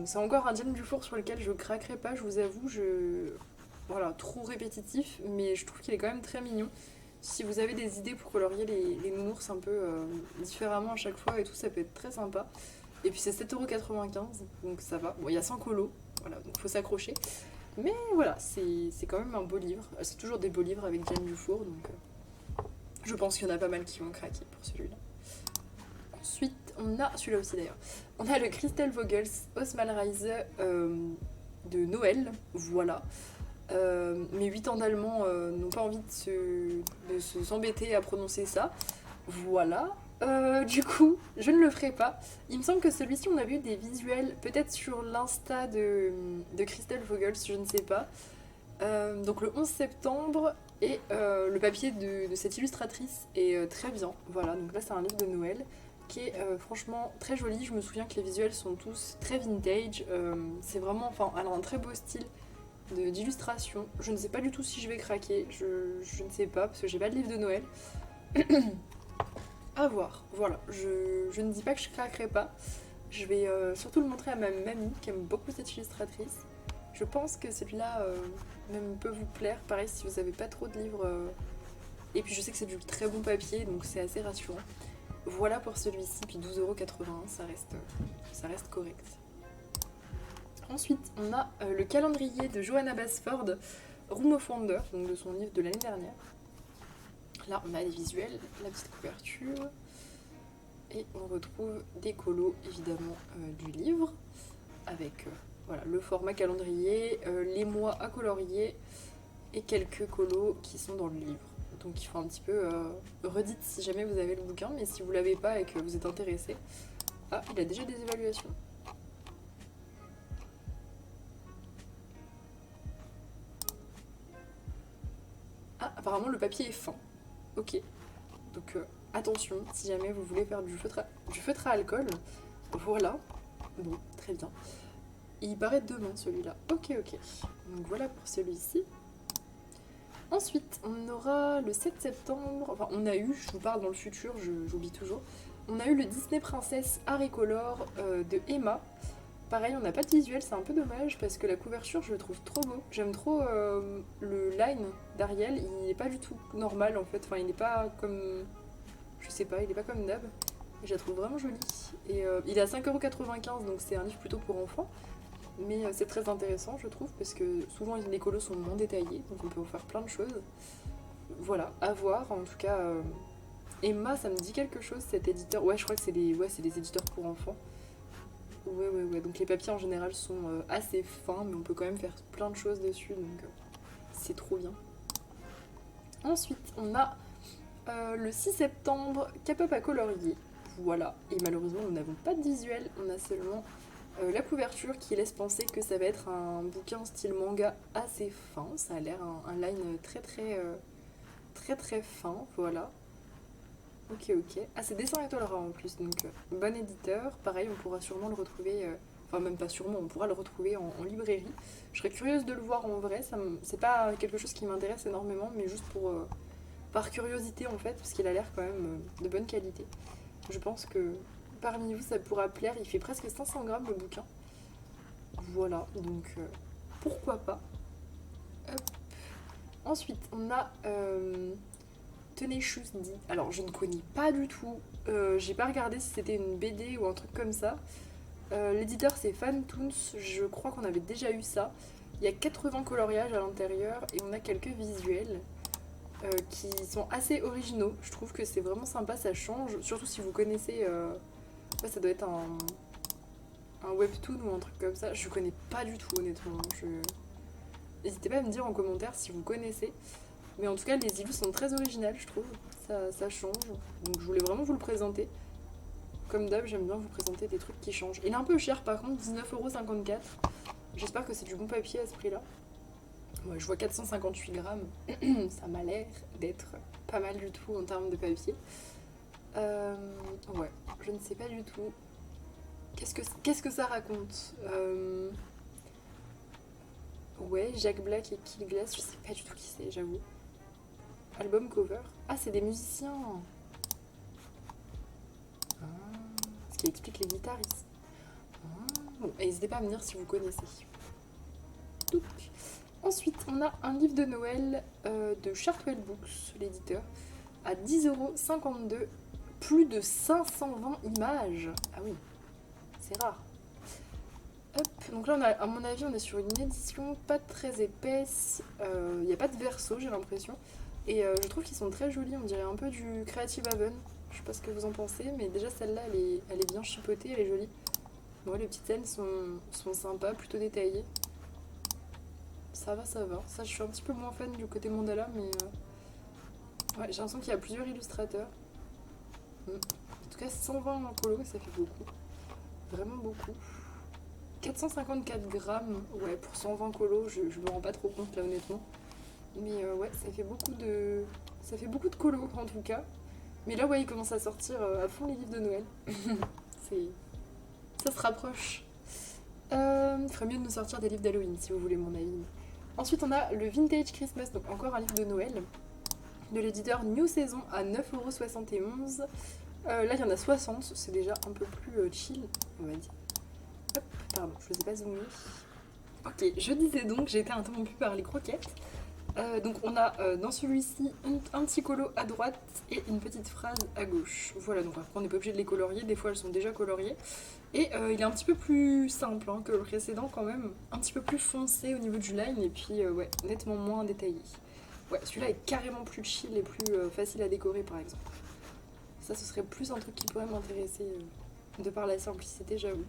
C'est encore un Diane Dufour sur lequel je craquerai pas, je vous avoue, voilà, trop répétitif, mais je trouve qu'il est quand même très mignon. Si vous avez des idées pour colorier les nounours un peu différemment à chaque fois et tout, ça peut être très sympa. Et puis c'est 7,95€, donc ça va. Bon, il y a 100 colos, voilà, donc faut s'accrocher. Mais voilà, c'est quand même un beau livre. C'est toujours des beaux livres avec Diane Dufour, donc je pense qu'il y en a pas mal qui vont craquer pour celui-là. Ensuite, on a, celui-là aussi d'ailleurs, on a le Christel Vogels Osmalreise de Noël, voilà. Mes 8 ans d'allemand n'ont pas envie de s'embêter à prononcer ça, voilà. Du coup, je ne le ferai pas. Il me semble que celui-ci, on a vu des visuels, peut-être sur l'Insta de Christel Vogels, je ne sais pas. Donc le 11 septembre, et le papier de cette illustratrice est très bien. Voilà, donc là c'est un livre de Noël qui est franchement très joli. Je me souviens que les visuels sont tous très vintage. C'est vraiment, enfin, elle a un très beau style d'illustration. Je ne sais pas du tout si je vais craquer, je ne sais pas, parce que j'ai pas de livre de Noël. À voir, voilà, je ne dis pas que je craquerai pas. Je vais surtout le montrer à ma mamie qui aime beaucoup cette illustratrice. Je pense que celui-là même peut vous plaire, pareil si vous n'avez pas trop de livres. Et puis je sais que c'est du très bon papier, donc c'est assez rassurant. Voilà pour celui-ci, puis 12,81€, ça reste correct. Ensuite, on a le calendrier de Johanna Basford, Room of Wonder, donc de son livre de l'année dernière. Là, on a les visuels, la petite couverture. Et on retrouve des colos évidemment du livre avec voilà, le format calendrier, les mois à colorier et quelques colos qui sont dans le livre. Donc il faut un petit peu redites si jamais vous avez le bouquin, mais si vous l'avez pas et que vous êtes intéressé. Ah, il a déjà des évaluations. Ah, apparemment le papier est fin. Ok. Donc attention, si jamais vous voulez faire du feutre à alcool, voilà. Bon, très bien. Il paraît demain celui-là. Ok, ok. Donc voilà pour celui-ci. Ensuite, on aura le 7 septembre, enfin on a eu, je vous parle dans le futur, j'oublie toujours, on a eu le Disney Princess Aricolor de Emma. Pareil, on n'a pas de visuel, c'est un peu dommage parce que la couverture, je le trouve trop beau. J'aime trop le line d'Ariel, il n'est pas du tout normal en fait, enfin il n'est pas comme, je sais pas, il n'est pas comme d'hab. Je la trouve vraiment jolie. Et il est à 5,95€, donc c'est un livre plutôt pour enfants. Mais c'est très intéressant, je trouve, parce que souvent les colos sont moins détaillés, donc on peut en faire plein de choses. Voilà, à voir. En tout cas, Emma, ça me dit quelque chose, cet éditeur. Ouais, je crois que c'est des éditeurs pour enfants. Ouais. Donc les papiers en général sont assez fins, mais on peut quand même faire plein de choses dessus, donc c'est trop bien. Ensuite, on a le 6 septembre, K-pop à colorier. Voilà, et malheureusement, nous n'avons pas de visuel, on a seulement la couverture qui laisse penser que ça va être un bouquin style manga assez fin. Ça a l'air un line très fin, voilà. Ok. Ah, c'est Dessin Étoile Rare en plus, donc bon éditeur. Pareil, on pourra sûrement le retrouver, enfin même pas sûrement, on pourra le retrouver en librairie. Je serais curieuse de le voir en vrai, c'est pas quelque chose qui m'intéresse énormément, mais juste par curiosité en fait, parce qu'il a l'air quand même de bonne qualité. Je pense que parmi vous ça pourra plaire, il fait presque 500 grammes le bouquin. Voilà, donc pourquoi pas. Hop. Ensuite, on a Tenacious D. Alors, je ne connais pas du tout. J'ai pas regardé si c'était une BD ou un truc comme ça. L'éditeur, c'est Fantoons. Je crois qu'on avait déjà eu ça. Il y a 80 coloriages à l'intérieur et on a quelques visuels qui sont assez originaux. Je trouve que c'est vraiment sympa, ça change. Surtout si vous connaissez... ouais, ça doit être un webtoon ou un truc comme ça. Je connais pas du tout, honnêtement. N'hésitez pas à me dire en commentaire si vous connaissez. Mais en tout cas, les illus sont très originales, je trouve. Ça change. Donc je voulais vraiment vous le présenter. Comme d'hab, j'aime bien vous présenter des trucs qui changent. Il est un peu cher par contre, 19,54€. J'espère que c'est du bon papier à ce prix-là. Ouais, je vois 458 grammes. Ça m'a l'air d'être pas mal du tout en termes de papier. Ouais, je ne sais pas du tout. Qu'est-ce que ça raconte Ouais, Jack Black et Kill Glass, je sais pas du tout qui c'est, j'avoue. Album cover. Ah, c'est des musiciens. Ah, ce qui explique les guitares ici. Ah, bon, n'hésitez pas à me dire si vous connaissez. Donc. Ensuite, on a un livre de Noël de Chartwell Books, l'éditeur, à 10,52€. Plus de 520 images. Ah oui, c'est rare. Hop, donc là, à mon avis, on est sur une édition pas très épaisse. Il n'y a pas de verso, j'ai l'impression. Et je trouve qu'ils sont très jolis, on dirait un peu du Creative Haven. Je sais pas ce que vous en pensez, mais déjà celle-là, elle est bien chipotée, elle est jolie. Bon, les petites scènes sont sympas, plutôt détaillées. Ça va. Ça, je suis un petit peu moins fan du côté mandala, mais ouais, j'ai l'impression qu'il y a plusieurs illustrateurs. En tout cas, 120 en colo, ça fait beaucoup. Vraiment beaucoup. 454 grammes, ouais, pour 120 colos, je me rends pas trop compte là, honnêtement. Mais ouais, ça fait beaucoup de colos en tout cas. Mais là, ouais, il commence à sortir à fond les livres de Noël. Ça se rapproche. Il ferait mieux de nous sortir des livres d'Halloween si vous voulez mon avis. Ensuite, on a le Vintage Christmas, donc encore un livre de Noël, de l'éditeur New Saison à 9,71€. Là, il y en a 60, c'est déjà un peu plus chill, on va dire. Hop, pardon, je ne vous ai pas zoomé. Ok, je disais donc, j'ai été interrompue par les croquettes. Donc on a dans celui-ci un petit colo à droite et une petite phrase à gauche. Voilà, donc après on n'est pas obligé de les colorier, des fois elles sont déjà coloriées. Et il est un petit peu plus simple que le précédent quand même, un petit peu plus foncé au niveau du line et puis ouais, nettement moins détaillé. Ouais, celui-là est carrément plus chill et plus facile à décorer par exemple. Ça, ce serait plus un truc qui pourrait m'intéresser de par la simplicité, j'avoue.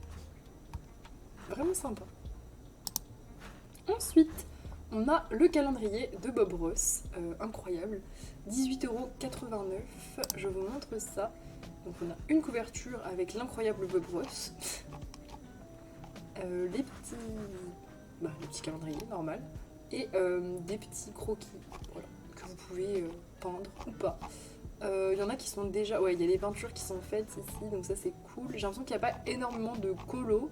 Vraiment sympa. Ensuite, on a le calendrier de Bob Ross, incroyable, 18,89€, je vous montre ça. Donc on a une couverture avec l'incroyable Bob Ross, les petits calendriers, normal, et des petits croquis, voilà, que vous pouvez peindre ou pas. Il y en a qui sont déjà... Ouais, il y a des peintures qui sont faites ici, donc ça c'est cool. J'ai l'impression qu'il n'y a pas énormément de colos.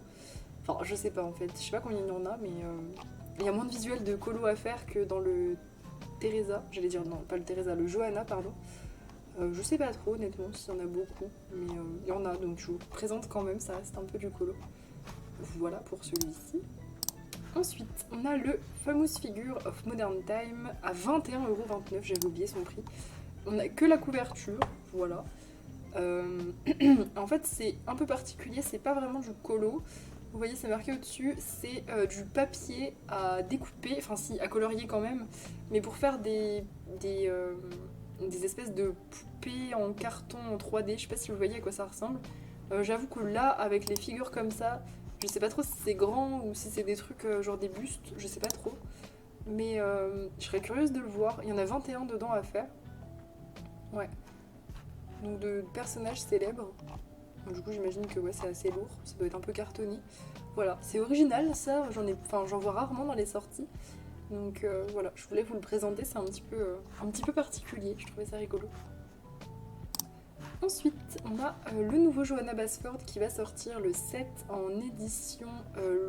Enfin, je sais pas en fait, je sais pas combien il y en a, mais il y a moins de visuels de colo à faire que dans le Teresa. J'allais dire, non, pas le Teresa, le Johanna, pardon. Je sais pas trop, honnêtement, s'il y en a beaucoup, mais il y en a, donc je vous présente quand même, ça reste un peu du colo. Voilà pour celui-ci. Ensuite, on a le Famous Figure of Modern Time à 21,29€, j'avais oublié son prix. On a que la couverture, voilà. En fait, c'est un peu particulier, c'est pas vraiment du colo. Vous voyez, c'est marqué au-dessus, c'est du papier à découper, enfin si, à colorier quand même, mais pour faire des espèces de poupées en carton en 3D, je sais pas si vous voyez à quoi ça ressemble. J'avoue que là, avec les figures comme ça, je sais pas trop si c'est grand ou si c'est des trucs genre des bustes, je sais pas trop. Mais je serais curieuse de le voir, il y en a 21 dedans à faire. Ouais. Donc de personnages célèbres. Donc, du coup j'imagine que ouais, c'est assez lourd, ça doit être un peu cartonné. Voilà, c'est original ça, j'en vois rarement dans les sorties. Donc voilà, je voulais vous le présenter, c'est un petit peu particulier, je trouvais ça rigolo. Ensuite, on a le nouveau Johanna Basford qui va sortir le 7 en édition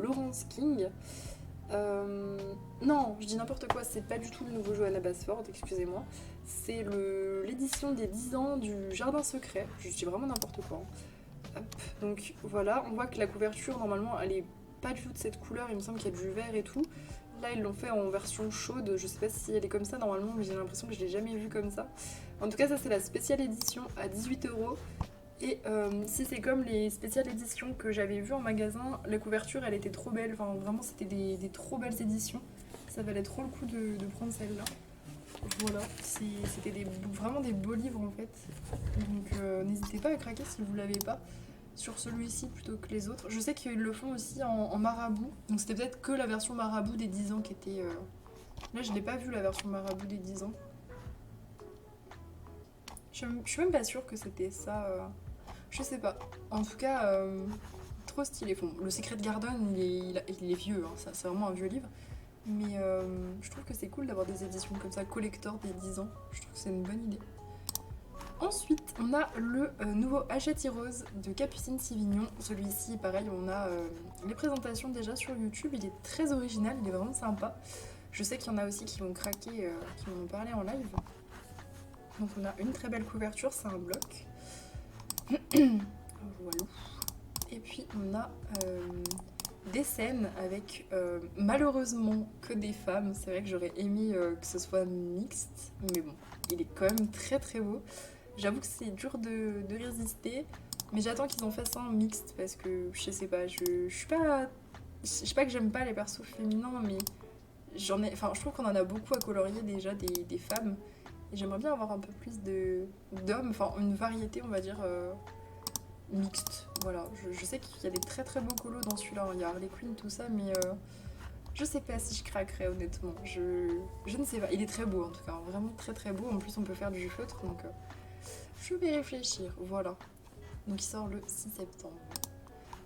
Lawrence King. Non, je dis n'importe quoi, c'est pas du tout le nouveau Johanna Basford, excusez-moi. C'est l'édition des 10 ans du Jardin Secret, je dis vraiment n'importe quoi. Hop. Donc voilà, on voit que la couverture, normalement, elle est pas du tout de cette couleur, il me semble qu'il y a du vert et tout. Là, ils l'ont fait en version chaude, je sais pas si elle est comme ça normalement, mais j'ai l'impression que je l'ai jamais vue comme ça. En tout cas, ça c'est la spéciale édition à 18€. Et si c'est comme les spéciales éditions que j'avais vues en magasin, la couverture elle était trop belle, enfin vraiment c'était des trop belles éditions. Ça valait trop le coup de prendre celle-là. Voilà, c'était vraiment des beaux livres en fait. Donc n'hésitez pas à craquer si vous l'avez pas sur celui-ci plutôt que les autres. Je sais qu'ils le font aussi en marabout, donc c'était peut-être que la version marabout des 10 ans qui était... Là je l'ai pas vu la version marabout des 10 ans. Je suis même pas sûre que c'était ça. Je sais pas. En tout cas, trop stylé. Bon, le Secret Garden, il est vieux, hein, ça, c'est vraiment un vieux livre. Mais je trouve que c'est cool d'avoir des éditions comme ça, collector des 10 ans. Je trouve que c'est une bonne idée. Ensuite, on a le nouveau Hachette Rose de Capucine Sivignon. Celui-ci, pareil, on a les présentations déjà sur YouTube. Il est très original, il est vraiment sympa. Je sais qu'il y en a aussi qui vont craquer, qui m'en ont parlé en live. Donc on a une très belle couverture, c'est un bloc. Voilà. Et puis on a des scènes avec malheureusement que des femmes. C'est vrai que j'aurais aimé que ce soit mixte, mais bon, il est quand même très très beau. J'avoue que c'est dur de résister, mais j'attends qu'ils en fassent un mixte parce que je sais pas, je suis pas. Je sais pas que j'aime pas les persos féminins, mais je trouve qu'on en a beaucoup à colorier déjà des femmes. Et j'aimerais bien avoir un peu plus d'hommes, enfin une variété on va dire mixte. Voilà, je sais qu'il y a des très très beaux colos dans celui-là, il y a Harley Quinn, tout ça, mais je sais pas si je craquerais honnêtement. Je ne sais pas, il est très beau en tout cas, vraiment très très beau. En plus on peut faire du feutre, donc je vais réfléchir, voilà. Donc il sort le 6 septembre.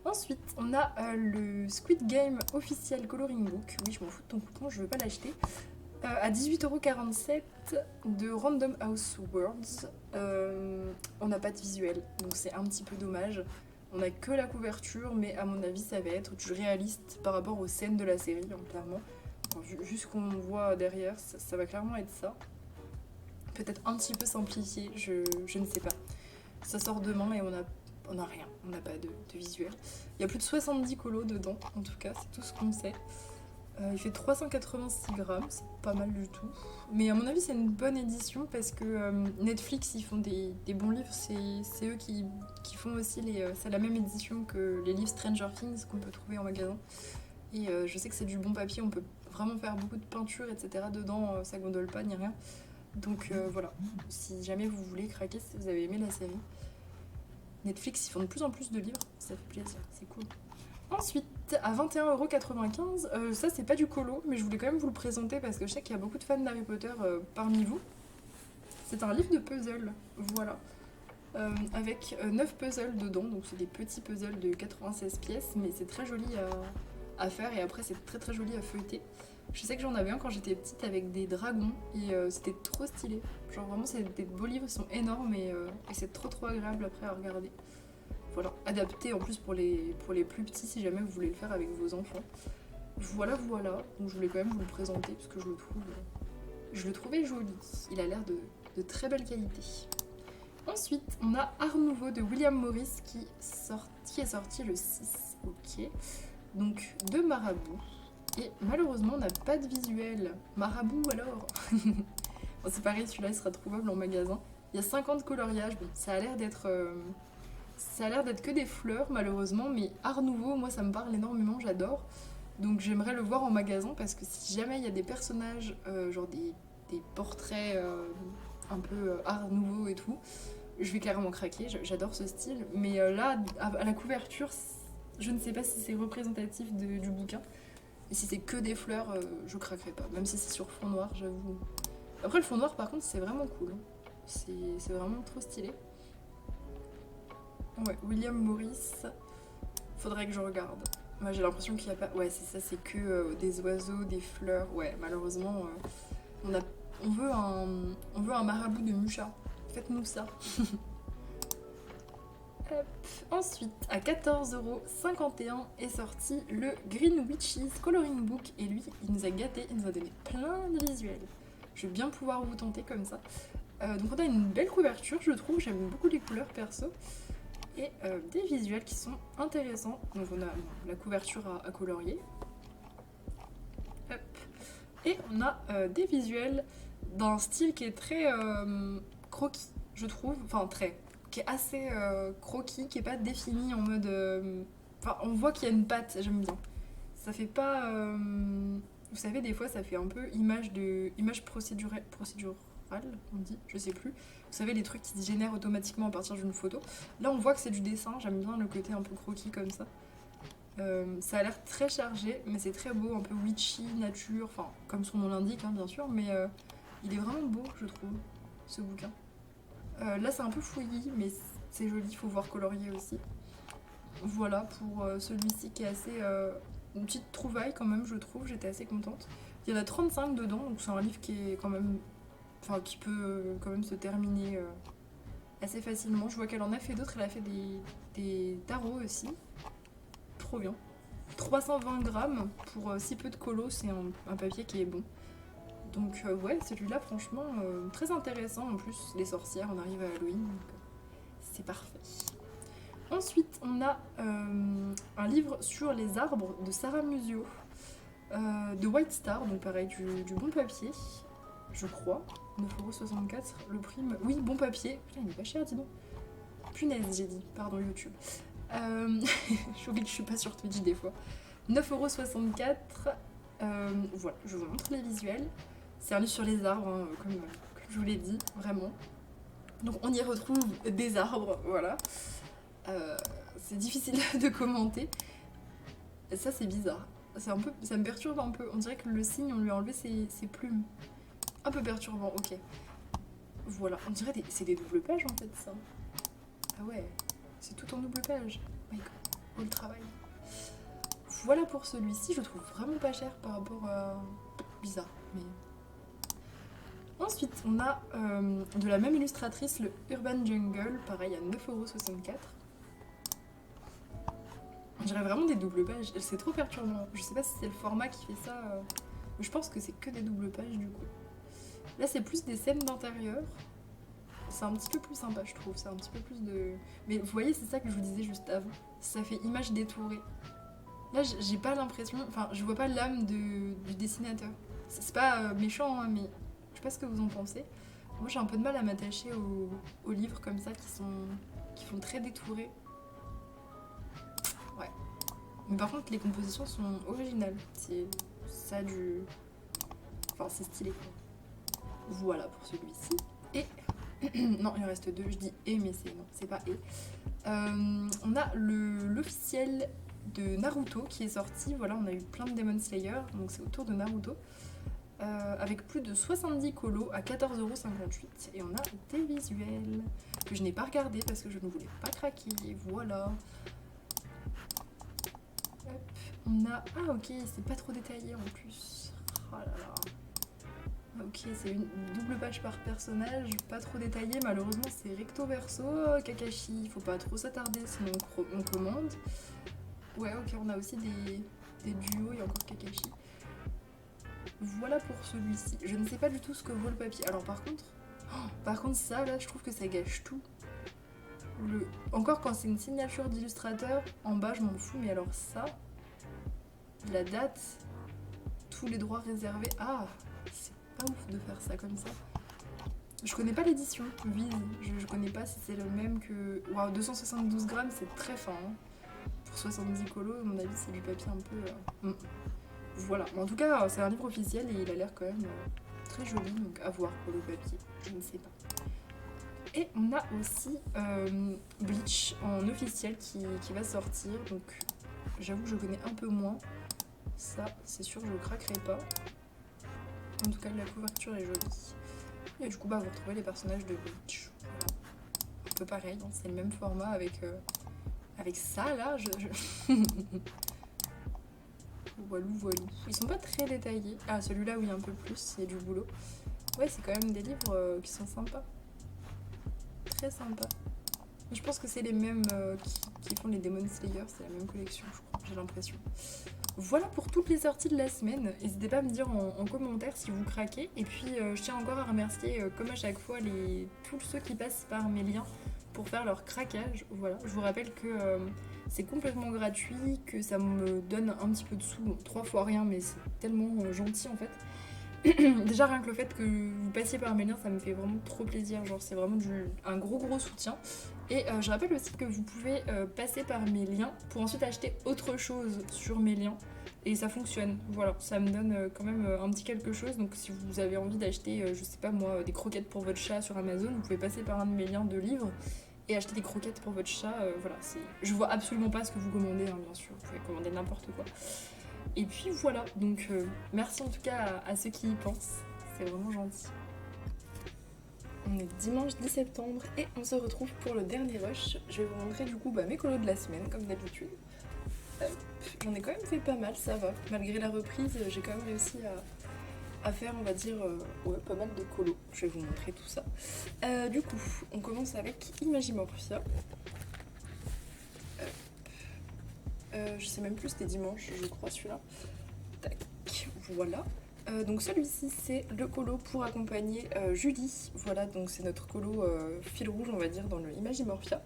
Ensuite, on a le Squid Game officiel coloring book. Oui, je m'en fous de ton coupon, je veux pas l'acheter. À 18,47€ de Random House Words. On n'a pas de visuel, donc c'est un petit peu dommage. On n'a que la couverture, mais à mon avis, ça va être du réaliste par rapport aux scènes de la série, hein, clairement. Enfin, vu ce qu'on voit derrière, ça va clairement être ça. Peut-être un petit peu simplifié, je ne sais pas. Ça sort demain et on a rien, on n'a pas de visuel. Il y a plus de 70 colos dedans, en tout cas, c'est tout ce qu'on sait. Il fait 386 grammes, c'est pas mal du tout. Mais à mon avis, c'est une bonne édition parce que Netflix, ils font des bons livres. C'est eux qui font aussi c'est la même édition que les livres Stranger Things qu'on peut trouver en magasin. Et je sais que c'est du bon papier, on peut vraiment faire beaucoup de peinture, etc. dedans, ça gondole pas ni rien. Donc voilà, si jamais vous voulez craquer, si vous avez aimé la série. Netflix, ils font de plus en plus de livres, ça fait plaisir, c'est cool. Ensuite, à 21,95€, ça c'est pas du colo, mais je voulais quand même vous le présenter parce que je sais qu'il y a beaucoup de fans d'Harry Potter parmi vous. C'est un livre de puzzle, voilà. Avec 9 puzzles dedans, donc c'est des petits puzzles de 96 pièces, mais c'est très joli à faire et après c'est très très joli à feuilleter. Je sais que j'en avais un quand j'étais petite avec des dragons et c'était trop stylé. Genre vraiment c'est des beaux livres, ils sont énormes et c'est trop trop agréable après à regarder. Voilà, adapté en plus pour les plus petits si jamais vous voulez le faire avec vos enfants. Voilà, voilà, donc je voulais quand même vous le présenter parce que je le trouvais joli. Il a l'air de très belle qualité. Ensuite, on a Art Nouveau de William Morris qui est sorti le 6. Ok. Donc, de Marabout. Et malheureusement, on n'a pas de visuel. Marabout alors. Bon, c'est pareil, celui-là il sera trouvable en magasin. Il y a 50 coloriages. Bon, ça a l'air d'être que des fleurs malheureusement, mais Art Nouveau, moi ça me parle énormément, j'adore. Donc j'aimerais le voir en magasin parce que si jamais il y a des personnages, genre des portraits un peu Art Nouveau et tout, je vais carrément craquer, j'adore ce style. Mais là, à la couverture, je ne sais pas si c'est représentatif du bouquin. Et si c'est que des fleurs, je craquerai pas. Même si c'est sur fond noir, j'avoue. Après, le fond noir, par contre, c'est vraiment cool. C'est vraiment trop stylé. Ouais, William Morris. Faudrait que je regarde. Moi, j'ai l'impression qu'il n'y a pas... Ouais, c'est ça, c'est que des oiseaux, des fleurs. Ouais, malheureusement, on veut un marabout de Musha. Faites-nous ça. Hop. Ensuite, à 14,51€ est sorti le Green Witches Coloring Book. Et lui, il nous a gâtés, il nous a donné plein de visuels. Je vais bien pouvoir vous tenter comme ça. Donc on a une belle couverture, je trouve. J'aime beaucoup les couleurs perso. Et des visuels qui sont intéressants. Donc on a la couverture à colorier. Hop. Et on a des visuels d'un style qui est très croquis, je trouve. Enfin, qui est assez croquis, qui est pas défini en mode... Enfin, on voit qu'il y a une patte, j'aime bien. Ça fait pas... Vous savez, des fois, ça fait un peu image procédurale, on dit, je sais plus. Vous savez, les trucs qui se génèrent automatiquement à partir d'une photo. Là, on voit que c'est du dessin, j'aime bien le côté un peu croquis comme ça. Ça a l'air très chargé, mais c'est très beau, un peu witchy, nature, enfin, comme son nom l'indique, hein, bien sûr, mais il est vraiment beau, je trouve, ce bouquin. Là, c'est un peu fouillis, mais c'est joli, il faut voir colorier aussi. Voilà pour celui-ci qui est assez... une petite trouvaille quand même, je trouve, j'étais assez contente. Il y en a 35 dedans, donc c'est un livre qui est quand même... Enfin, qui peut quand même se terminer assez facilement. Je vois qu'elle en a fait d'autres, elle a fait des tarots aussi. Trop bien. 320 grammes pour si peu de colo, c'est un papier qui est bon. Donc ouais, celui-là franchement très intéressant. En plus, les sorcières, on arrive à Halloween, donc c'est parfait. Ensuite, on a un livre sur les arbres de Sarah Musio, de White Star, donc pareil, du bon papier, je crois. 9,64€, le prix... Oui, bon papier. Putain, il est pas cher, dis donc. Punaise, j'ai dit. Pardon, YouTube. J'oublie que je suis pas sur Twitch des fois. 9,64€. Voilà, je vous montre les visuels. C'est un livre sur les arbres, hein, comme je vous l'ai dit, vraiment. Donc on y retrouve des arbres, voilà. C'est difficile de commenter. Ça, c'est bizarre. Ça me perturbe un peu. On dirait que le cygne, on lui a enlevé ses plumes. Un peu perturbant, ok. Voilà, on dirait c'est des doubles pages en fait, ça. Ah ouais, c'est tout en double page. My god, oh le travail. Voilà pour celui-ci, je le trouve vraiment pas cher par rapport à... Bizarre, mais... Ensuite, on a de la même illustratrice, le Urban Jungle, pareil à 9,64€. On dirait vraiment des doubles pages, c'est trop perturbant. Je sais pas si c'est le format qui fait ça, mais je pense que c'est que des doubles pages du coup. Là, c'est plus des scènes d'intérieur. C'est un petit peu plus sympa, je trouve. C'est un petit peu plus de... Mais vous voyez, c'est ça que je vous disais juste avant. Ça fait image détourée. Là, j'ai pas l'impression... Enfin, je vois pas l'âme du dessinateur. C'est pas méchant, hein, mais je sais pas ce que vous en pensez. Moi, j'ai un peu de mal à m'attacher aux livres comme ça qui font très détourés. Ouais. Mais par contre, les compositions sont originales. C'est ça du... Enfin, c'est stylé, quoi. Voilà pour celui-ci. Et non, il en reste deux, je dis et mais c'est pas et. On a l'officiel de Naruto qui est sorti. Voilà, on a eu plein de Demon Slayer, donc c'est autour de Naruto. Avec plus de 70 colos à 14,58 € et on a des visuels que je n'ai pas regardé parce que je ne voulais pas craquer. Voilà. Hop. On a... Ah ok, c'est pas trop détaillé en plus. Oh là là. Ok, c'est une double page par personnage, pas trop détaillé. Malheureusement, c'est recto verso. Kakashi, il faut pas trop s'attarder sinon on commande. Ouais, ok, on a aussi des duos et encore Kakashi. Voilà pour celui-ci. Je ne sais pas du tout ce que vaut le papier. Alors par contre ça là, je trouve que ça gâche tout. Encore quand c'est une signature d'illustrateur, en bas je m'en fous, mais alors ça, la date, tous les droits réservés. Ah, c'est pas ouf de faire ça comme ça. Je connais pas l'édition, Vise. Je connais pas si c'est le même que... Waouh, 272 grammes, c'est très fin. Hein. Pour 70 colos, à mon avis, c'est du papier un peu... Voilà, mais en tout cas, c'est un livre officiel et il a l'air quand même très joli, donc à voir pour le papier, je ne sais pas. Et on a aussi Bleach en officiel qui va sortir, donc j'avoue que je connais un peu moins. Ça, c'est sûr, je ne craquerai pas. En tout cas, la couverture est jolie. Et du coup, bah, vous retrouvez les personnages de Bleach. Voilà. Un peu pareil, hein, c'est le même format avec ça, là. Voilou. Ils sont pas très détaillés. Ah, celui-là, oui, un peu plus, il y a du boulot. Ouais, c'est quand même des livres qui sont sympas. Très sympas. Je pense que c'est les mêmes qui font les Demon Slayer, c'est la même collection, je crois, j'ai l'impression. Voilà pour toutes les sorties de la semaine. N'hésitez pas à me dire en commentaire si vous craquez. Et puis, je tiens encore à remercier, comme à chaque fois, tous ceux qui passent par mes liens pour faire leur craquage. Voilà, je vous rappelle que c'est complètement gratuit, que ça me donne un petit peu de sous, bon, 3 fois rien, mais c'est tellement gentil en fait. Déjà rien que le fait que vous passiez par mes liens, ça me fait vraiment trop plaisir, genre c'est vraiment un gros soutien. Et je rappelle aussi que vous pouvez passer par mes liens pour ensuite acheter autre chose sur mes liens. Et ça fonctionne, voilà, ça me donne quand même un petit quelque chose. Donc si vous avez envie d'acheter, je sais pas moi, des croquettes pour votre chat sur Amazon, vous pouvez passer par un de mes liens de livres et acheter des croquettes pour votre chat. Voilà, je vois absolument pas ce que vous commandez, hein, bien sûr, vous pouvez commander n'importe quoi. Et puis voilà, donc merci en tout cas à ceux qui y pensent, c'est vraiment gentil. On est dimanche 10 septembre et on se retrouve pour le dernier rush. Je vais vous montrer du coup mes colos de la semaine comme d'habitude. J'en ai quand même fait pas mal, ça va. Malgré la reprise, j'ai quand même réussi à faire, on va dire, pas mal de colos. Je vais vous montrer tout ça. Du coup, on commence avec Imagimorphia. Je sais même plus, c'était dimanche, je crois, celui-là. Tac, voilà. Donc celui-ci, c'est le colo pour accompagner Julie. Voilà, donc c'est notre colo fil rouge, on va dire, dans le Imagimorphia.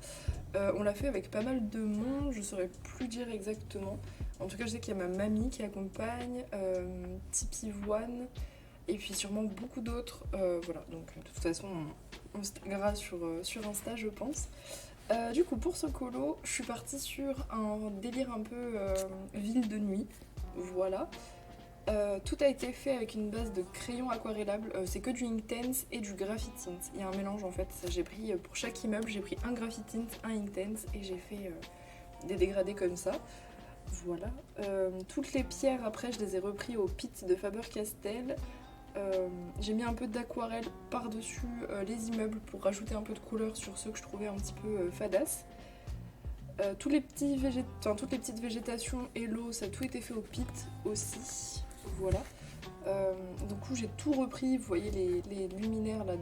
On l'a fait avec pas mal de monde, je saurais plus dire exactement. En tout cas, je sais qu'il y a ma mamie qui accompagne, Tipeee One, et puis sûrement beaucoup d'autres. Voilà, donc de toute façon, on se taguera sur Insta, je pense. Du coup, pour ce colo, je suis partie sur un délire un peu ville de nuit. Voilà. Tout a été fait avec une base de crayon aquarellable. C'est que du Inktense et du Graphitint. Il y a un mélange en fait. J'ai pris pour chaque immeuble, j'ai pris un Graphitint, un Inktense et j'ai fait des dégradés comme ça. Voilà. Toutes les pierres après, je les ai repris au Pit de Faber-Castell. J'ai mis un peu d'aquarelle par-dessus les immeubles pour rajouter un peu de couleur sur ceux que je trouvais un petit peu fadasses. Toutes les petites végétations et l'eau, ça a tout été fait au Pit aussi. Voilà. Du coup, j'ai tout repris. Vous voyez les luminaires là,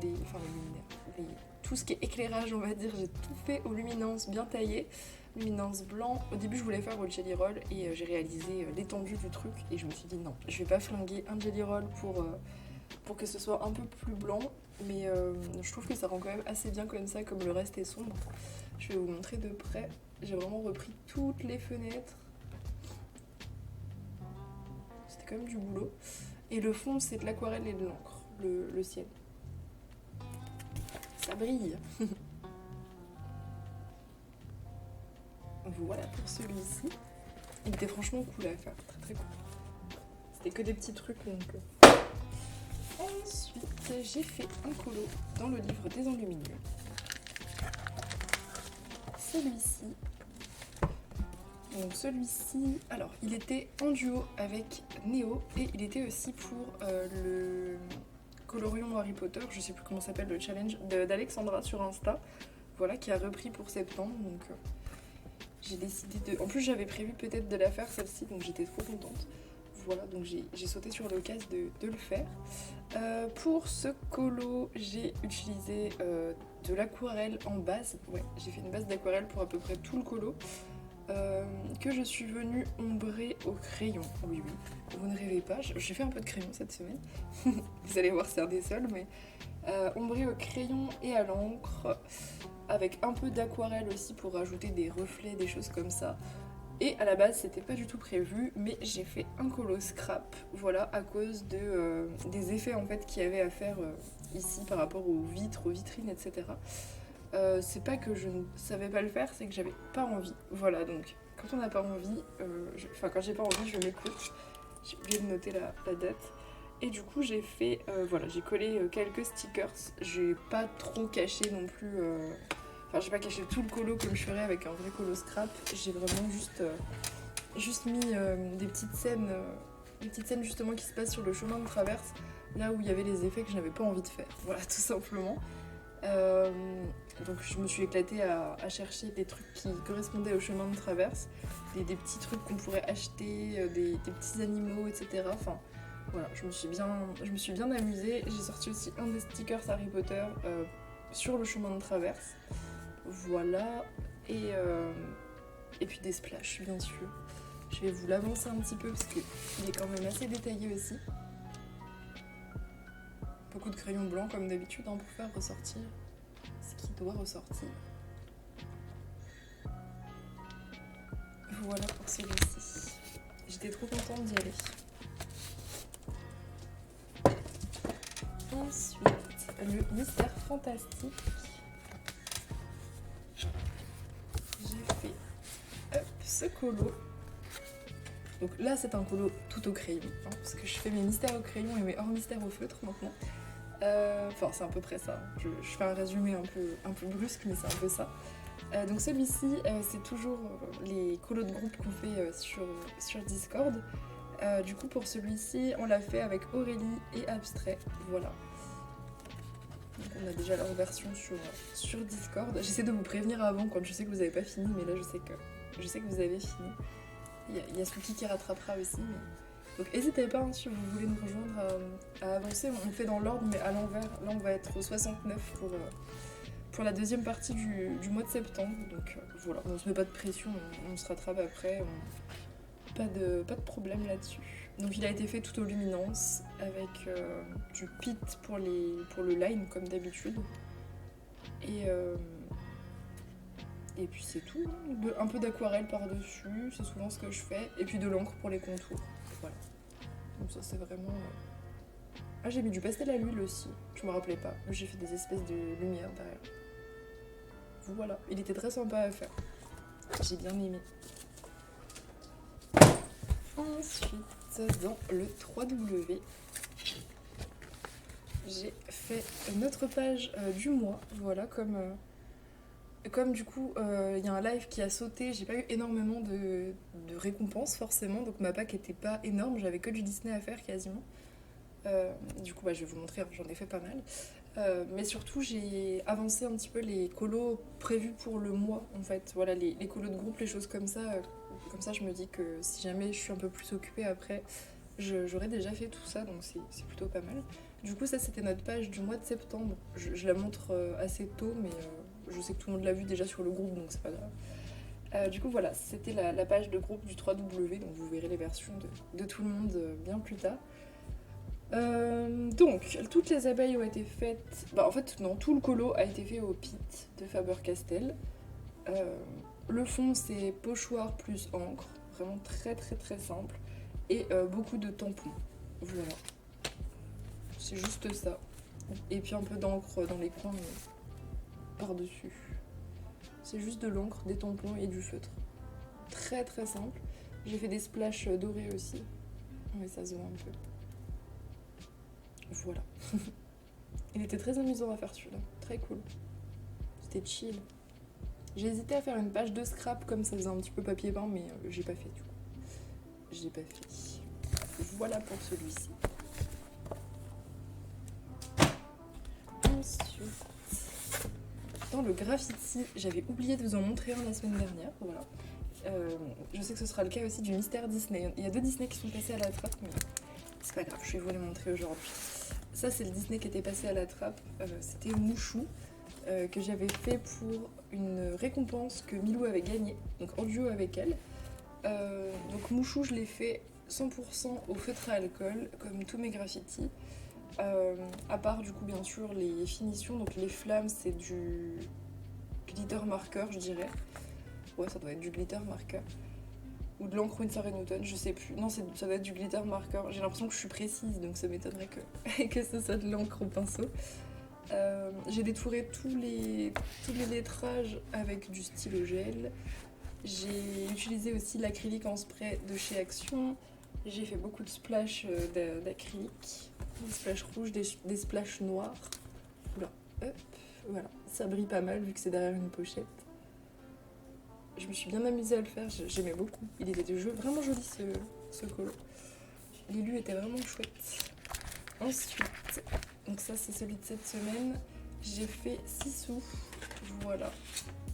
tout ce qui est éclairage, on va dire, j'ai tout fait aux luminances bien taillées. Luminance blanc. Au début, je voulais faire au Jelly Roll et j'ai réalisé l'étendue du truc et je me suis dit non, je vais pas flinguer un Jelly Roll pour que ce soit un peu plus blanc, mais je trouve que ça rend quand même assez bien comme ça, comme le reste est sombre. Je vais vous montrer de près. J'ai vraiment repris toutes les fenêtres. C'était quand même du boulot. Et le fond, c'est de l'aquarelle et de l'encre, le ciel. Ça brille. Voilà pour celui-ci. Il était franchement cool à faire, très très cool. C'était que des petits trucs donc... Ensuite, j'ai fait un colo dans le livre des enluminures. Celui-ci. Donc celui-ci, alors il était en duo avec Néo et il était aussi pour le Colorion Harry Potter, je sais plus comment s'appelle le challenge d'Alexandra sur Insta, voilà, qui a repris pour septembre. Donc j'ai décidé de... En plus j'avais prévu peut-être de la faire celle-ci, donc j'étais trop contente. Voilà, donc j'ai sauté sur l'occasion de le faire. Pour ce colo, j'ai utilisé de l'aquarelle en base. Ouais, j'ai fait une base d'aquarelle pour à peu près tout le colo. Que je suis venue ombrer au crayon. Oui, oui, vous ne rêvez pas, j'ai fait un peu de crayon cette semaine. Vous allez voir, c'est un des seuls, mais ombrer au crayon et à l'encre, avec un peu d'aquarelle aussi pour rajouter des reflets, des choses comme ça. Et à la base, c'était pas du tout prévu, mais j'ai fait un colo scrap, voilà, à cause des effets en fait qu'il y avait à faire ici par rapport aux vitres, aux vitrines, etc. C'est pas que je ne savais pas le faire, c'est que j'avais pas envie. Voilà, donc quand on n'a pas envie, quand j'ai pas envie, je m'écoute. J'ai oublié de noter la date. Et du coup, j'ai fait, voilà, j'ai collé quelques stickers. J'ai pas trop caché non plus. J'ai pas caché tout le colo comme je ferais avec un vrai colo scrap. J'ai vraiment juste mis des petites scènes justement qui se passent sur le chemin de traverse, là où il y avait les effets que je n'avais pas envie de faire. Voilà, tout simplement. Donc je me suis éclatée à chercher des trucs qui correspondaient au chemin de traverse, des petits trucs qu'on pourrait acheter, des petits animaux, etc. Enfin voilà, je me suis bien amusée. J'ai sorti aussi un des stickers Harry Potter sur le chemin de traverse. Voilà, et puis des splashes bien sûr. Je vais vous l'avancer un petit peu parce qu'il est quand même assez détaillé aussi. Beaucoup de crayons blancs comme d'habitude pour faire ressortir ce qui doit ressortir. Voilà pour celui-ci. J'étais trop contente d'y aller. Ensuite, le mystère fantastique. J'ai fait ce colo. Donc là c'est un colo tout au crayon, parce que je fais mes mystères au crayon et mes hors mystères au feutre maintenant. C'est à peu près ça. Je fais un résumé un peu brusque, mais c'est un peu ça. Donc celui-ci, c'est toujours les colos de groupe qu'on fait sur Discord. Du coup, pour celui-ci, on l'a fait avec Aurélie et Abstrait. Voilà. Donc on a déjà leur version sur Discord. J'essaie de vous prévenir avant quand je sais que vous n'avez pas fini, mais là je sais que vous avez fini. Il y a Suki qui rattrapera aussi. Donc n'hésitez pas si vous voulez nous rejoindre à avancer. On fait dans l'ordre mais à l'envers. Là on va être au 69 pour la deuxième partie du mois de septembre. Donc voilà, on se met pas de pression, on se rattrape après. Pas de problème là-dessus. Donc il a été fait tout aux luminances avec du pit pour le line comme d'habitude. Et puis c'est tout, un peu d'aquarelle par-dessus, c'est souvent ce que je fais, et puis de l'encre pour les contours, voilà. Donc ça c'est vraiment... Ah, j'ai mis du pastel à l'huile aussi, je me rappelais pas, j'ai fait des espèces de lumière derrière. Voilà, il était très sympa à faire, j'ai bien aimé. Ensuite, dans le 3W, j'ai fait notre page du mois, voilà, comme du coup il y a un live qui a sauté, j'ai pas eu énormément de récompenses forcément, donc ma pack était pas énorme, j'avais que du Disney à faire quasiment. Du coup je vais vous montrer, j'en ai fait pas mal. Mais surtout j'ai avancé un petit peu les colos prévus pour le mois en fait. Voilà, les colos de groupe, les choses comme ça. Comme ça je me dis que si jamais je suis un peu plus occupée après, j'aurais déjà fait tout ça, donc c'est plutôt pas mal. Du coup ça c'était notre page du mois de septembre. Je la montre assez tôt, mais je sais que tout le monde l'a vu déjà sur le groupe, donc c'est pas grave. Du coup voilà, c'était la page de groupe du 3W, donc vous verrez les versions de tout le monde bien plus tard. Donc, toutes les abeilles ont été faites... en fait, non, tout le colo a été fait au pit de Faber-Castell. Le fond, c'est pochoir plus encre, vraiment très très très simple. Et beaucoup de tampons, voilà. C'est juste ça. Et puis un peu d'encre dans les coins par-dessus. C'est juste de l'encre, des tampons et du feutre. Très très simple. J'ai fait des splashes dorés aussi. Mais ça se voit un peu. Voilà. Il était très amusant à faire celui-là, très cool. C'était chill. J'ai hésité à faire une page de scrap comme ça faisait un petit peu papier peint, mais j'ai pas fait du coup. J'ai pas fait. Voilà pour celui-ci. Ensuite, dans le graffiti, j'avais oublié de vous en montrer un la semaine dernière. Voilà. Je sais que ce sera le cas aussi du mystère Disney. Il y a 2 Disney qui sont passés à la trappe, mais c'est pas grave, je vais vous les montrer aujourd'hui. Ça, c'est le Disney qui était passé à la trappe. C'était Mouchou, que j'avais fait pour une récompense que Milou avait gagnée, donc en duo avec elle. Donc Mouchou, je l'ai fait 100% au feutre à alcool, comme tous mes graffitis. À part du coup bien sûr les finitions, donc les flammes c'est du glitter marqueur je dirais. Ouais ça doit être du glitter marqueur. Ou de l'encre Winsor & Newton, je sais plus. Non ça doit être du glitter marqueur. J'ai l'impression que je suis précise donc ça m'étonnerait que ce soit de l'encre au pinceau. J'ai détouré tous les lettrages avec du stylo gel. J'ai utilisé aussi l'acrylique en spray de chez Action. J'ai fait beaucoup de splash d'acrylique. Des splashs rouges, des splashs noirs. Oula, hop, voilà. Ça brille pas mal vu que c'est derrière une pochette. Je me suis bien amusée à le faire, j'aimais beaucoup. Il était vraiment joli ce colo. L'élu était vraiment chouette. Ensuite, donc ça c'est celui de cette semaine. J'ai fait 6 sous. Voilà.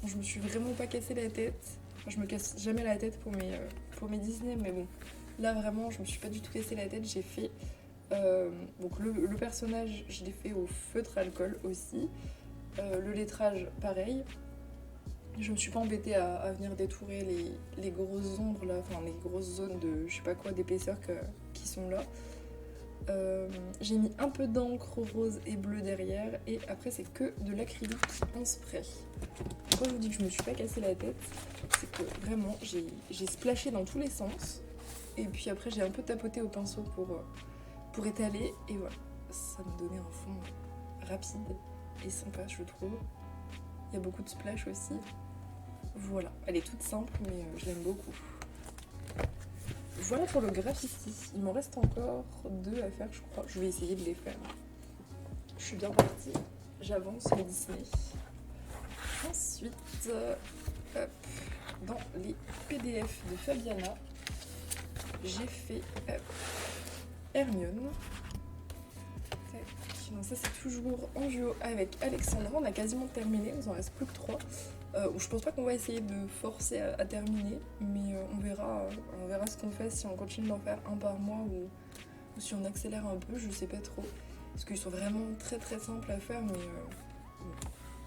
Bon, je me suis vraiment pas cassé la tête. Enfin, je me casse jamais la tête pour mes Disney, mais bon. Là vraiment, je me suis pas du tout cassé la tête. J'ai fait donc le personnage, je l'ai fait au feutre alcool aussi. Le lettrage, pareil. Je me suis pas embêtée à venir détourer les grosses ombres là, enfin les grosses zones de je sais pas quoi d'épaisseur qui sont là. J'ai mis un peu d'encre rose et bleue derrière et après c'est que de l'acrylique en spray. Pourquoi je vous dis que je me suis pas cassé la tête, c'est que vraiment j'ai splashé dans tous les sens et puis après j'ai un peu tapoté au pinceau pour étaler et voilà, ça me donnait un fond rapide et sympa je trouve. Il y a beaucoup de splash aussi. Voilà, elle est toute simple mais je l'aime beaucoup. Voilà pour le graffiti. Il m'en reste encore 2 à faire je crois. Je vais essayer de les faire. Je suis bien partie. J'avance les Disney. Ensuite, hop, dans les PDF de Fabiana, j'ai fait Hermione. Donc ça c'est toujours en duo avec Alexandra, on a quasiment terminé, il nous en reste plus que 3. Je pense pas qu'on va essayer de forcer à terminer, mais on verra ce qu'on fait, si on continue d'en faire un par mois ou si on accélère un peu, je sais pas trop. Parce qu'ils sont vraiment très très simples à faire, mais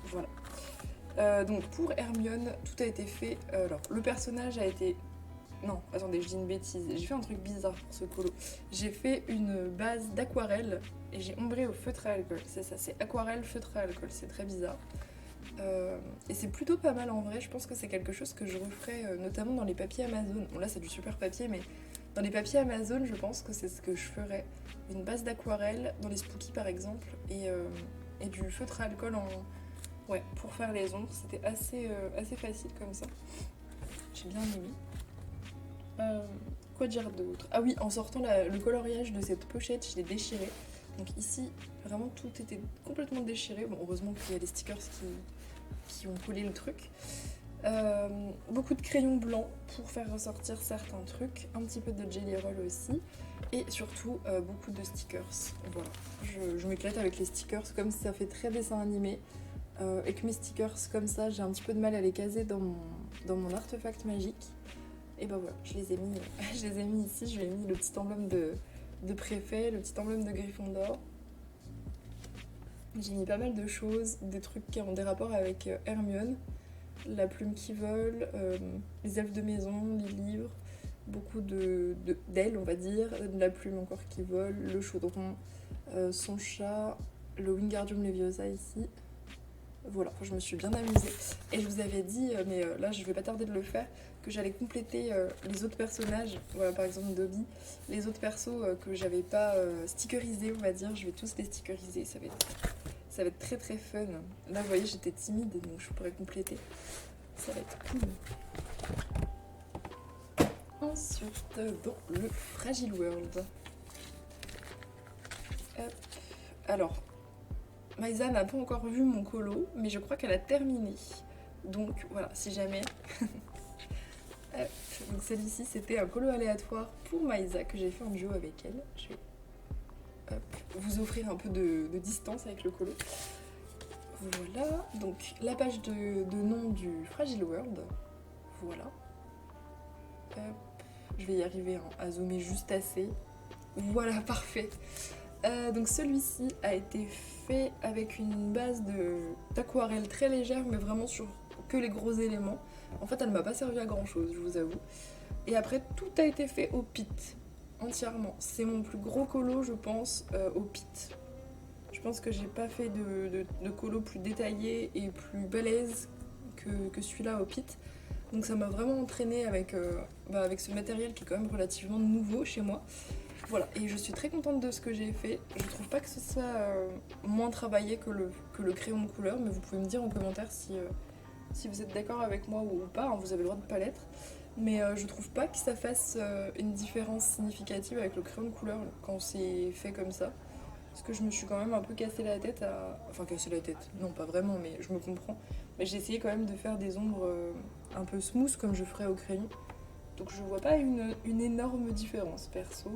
voilà. Donc pour Hermione, tout a été fait. Alors le personnage a été... Non, attendez, je dis une bêtise. J'ai fait un truc bizarre pour ce colo. J'ai fait une base d'aquarelle et j'ai ombré au feutre à alcool. C'est ça, c'est aquarelle, feutre à alcool. C'est très bizarre. Et c'est plutôt pas mal en vrai. Je pense que c'est quelque chose que je referai notamment dans les papiers Amazon. Bon là c'est du super papier, mais dans les papiers Amazon, je pense que c'est ce que je ferais. Une base d'aquarelle dans les Spooky par exemple et du feutre à alcool ouais, pour faire les ombres. C'était assez facile comme ça. J'ai bien aimé. Quoi dire d'autre? Ah oui, en sortant le coloriage de cette pochette, je l'ai déchiré. Donc ici, vraiment tout était complètement déchiré. Bon, heureusement qu'il y a des stickers qui ont collé le truc. Beaucoup de crayons blancs pour faire ressortir certains trucs. Un petit peu de Jelly Roll aussi. Et surtout, beaucoup de stickers. Voilà, je m'éclate avec les stickers, comme ça fait très dessin animé. Et que mes stickers comme ça, j'ai un petit peu de mal à les caser dans mon artefact magique. Et ben voilà, je les ai mis ici, je lui ai mis le petit emblème de préfet, le petit emblème de Gryffondor. J'ai mis pas mal de choses, des trucs qui ont des rapports avec Hermione, la plume qui vole, les elfes de maison, les livres, beaucoup d'ailes on va dire, de la plume encore qui vole, le chaudron, son chat, le Wingardium Leviosa ici. Voilà, je me suis bien amusée. Et je vous avais dit, mais là je vais pas tarder de le faire, que j'allais compléter les autres personnages. Voilà, par exemple Dobby. Les autres persos que j'avais pas stickerisés, on va dire, je vais tous les stickeriser. Ça va être très très fun. Là, vous voyez, j'étais timide, donc je pourrais compléter. Ça va être cool. Ensuite, dans le Fragile World. Hop. Alors, Maïsa n'a pas encore vu mon colo, mais je crois qu'elle a terminé. Donc voilà, si jamais. Donc celui-ci, c'était un colo aléatoire pour Maïsa que j'ai fait en duo avec elle. Je vais vous offrir un peu de distance avec le colo. Voilà, donc la page de nom du Fragile World. Voilà. Je vais y arriver à zoomer juste assez. Voilà, parfait. Donc celui-ci a été fait avec une base d'aquarelle très légère, mais vraiment sur que les gros éléments. En fait, elle m'a pas servi à grand chose, je vous avoue. Et après, tout a été fait au pit, entièrement. C'est mon plus gros colo, je pense, au pit. Je pense que j'ai pas fait de colo plus détaillé et plus balèze que celui-là au pit. Donc ça m'a vraiment entraînée avec ce matériel qui est quand même relativement nouveau chez moi. Voilà, et je suis très contente de ce que j'ai fait. Je trouve pas que ce soit moins travaillé que le crayon de couleur, mais vous pouvez me dire en commentaire si vous êtes d'accord avec moi ou pas, hein, vous avez le droit de pas l'être. Mais je trouve pas que ça fasse une différence significative avec le crayon de couleur quand c'est fait comme ça. Parce que je me suis quand même un peu cassé la tête à... Enfin, cassé la tête, non pas vraiment, mais je me comprends. Mais j'ai essayé quand même de faire des ombres un peu smooth comme je ferais au crayon. Donc je vois pas une énorme différence perso.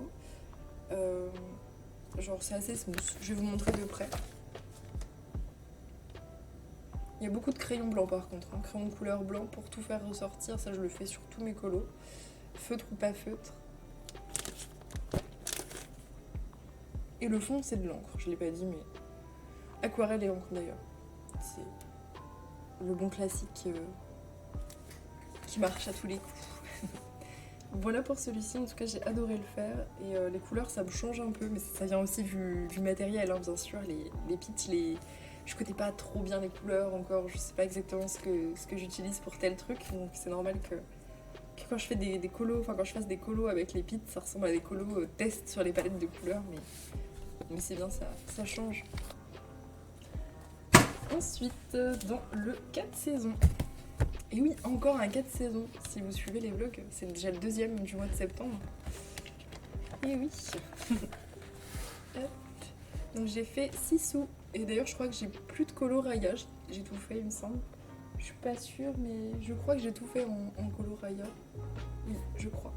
Genre c'est assez smooth. Je vais vous montrer de près. Il y a beaucoup de crayons blancs par contre, hein. Crayon de couleur blanc pour tout faire ressortir, ça je le fais sur tous mes colos. Feutre ou pas feutre. Et le fond c'est de l'encre, je l'ai pas dit mais aquarelle et encre d'ailleurs. C'est le bon classique qui marche à tous les coups. Voilà pour celui-ci, en tout cas j'ai adoré le faire et les couleurs ça me change un peu mais ça vient aussi du matériel hein, bien sûr, les pitchs, je connais pas trop bien les couleurs encore, je sais pas exactement ce que j'utilise pour tel truc donc c'est normal que quand je fais des colos, enfin quand je fasse des colos avec les pitchs ça ressemble à des colos test sur les palettes de couleurs mais c'est bien, ça change. Ensuite dans le 4 saisons. Et oui, encore un 4 saisons. Si vous suivez les vlogs, c'est déjà le deuxième du mois de septembre. Et oui. Donc j'ai fait 6 sous. Et d'ailleurs, je crois que j'ai plus de colo rayage. J'ai tout fait, il me semble. Je suis pas sûre, mais je crois que j'ai tout fait en colo raya. Oui, je crois.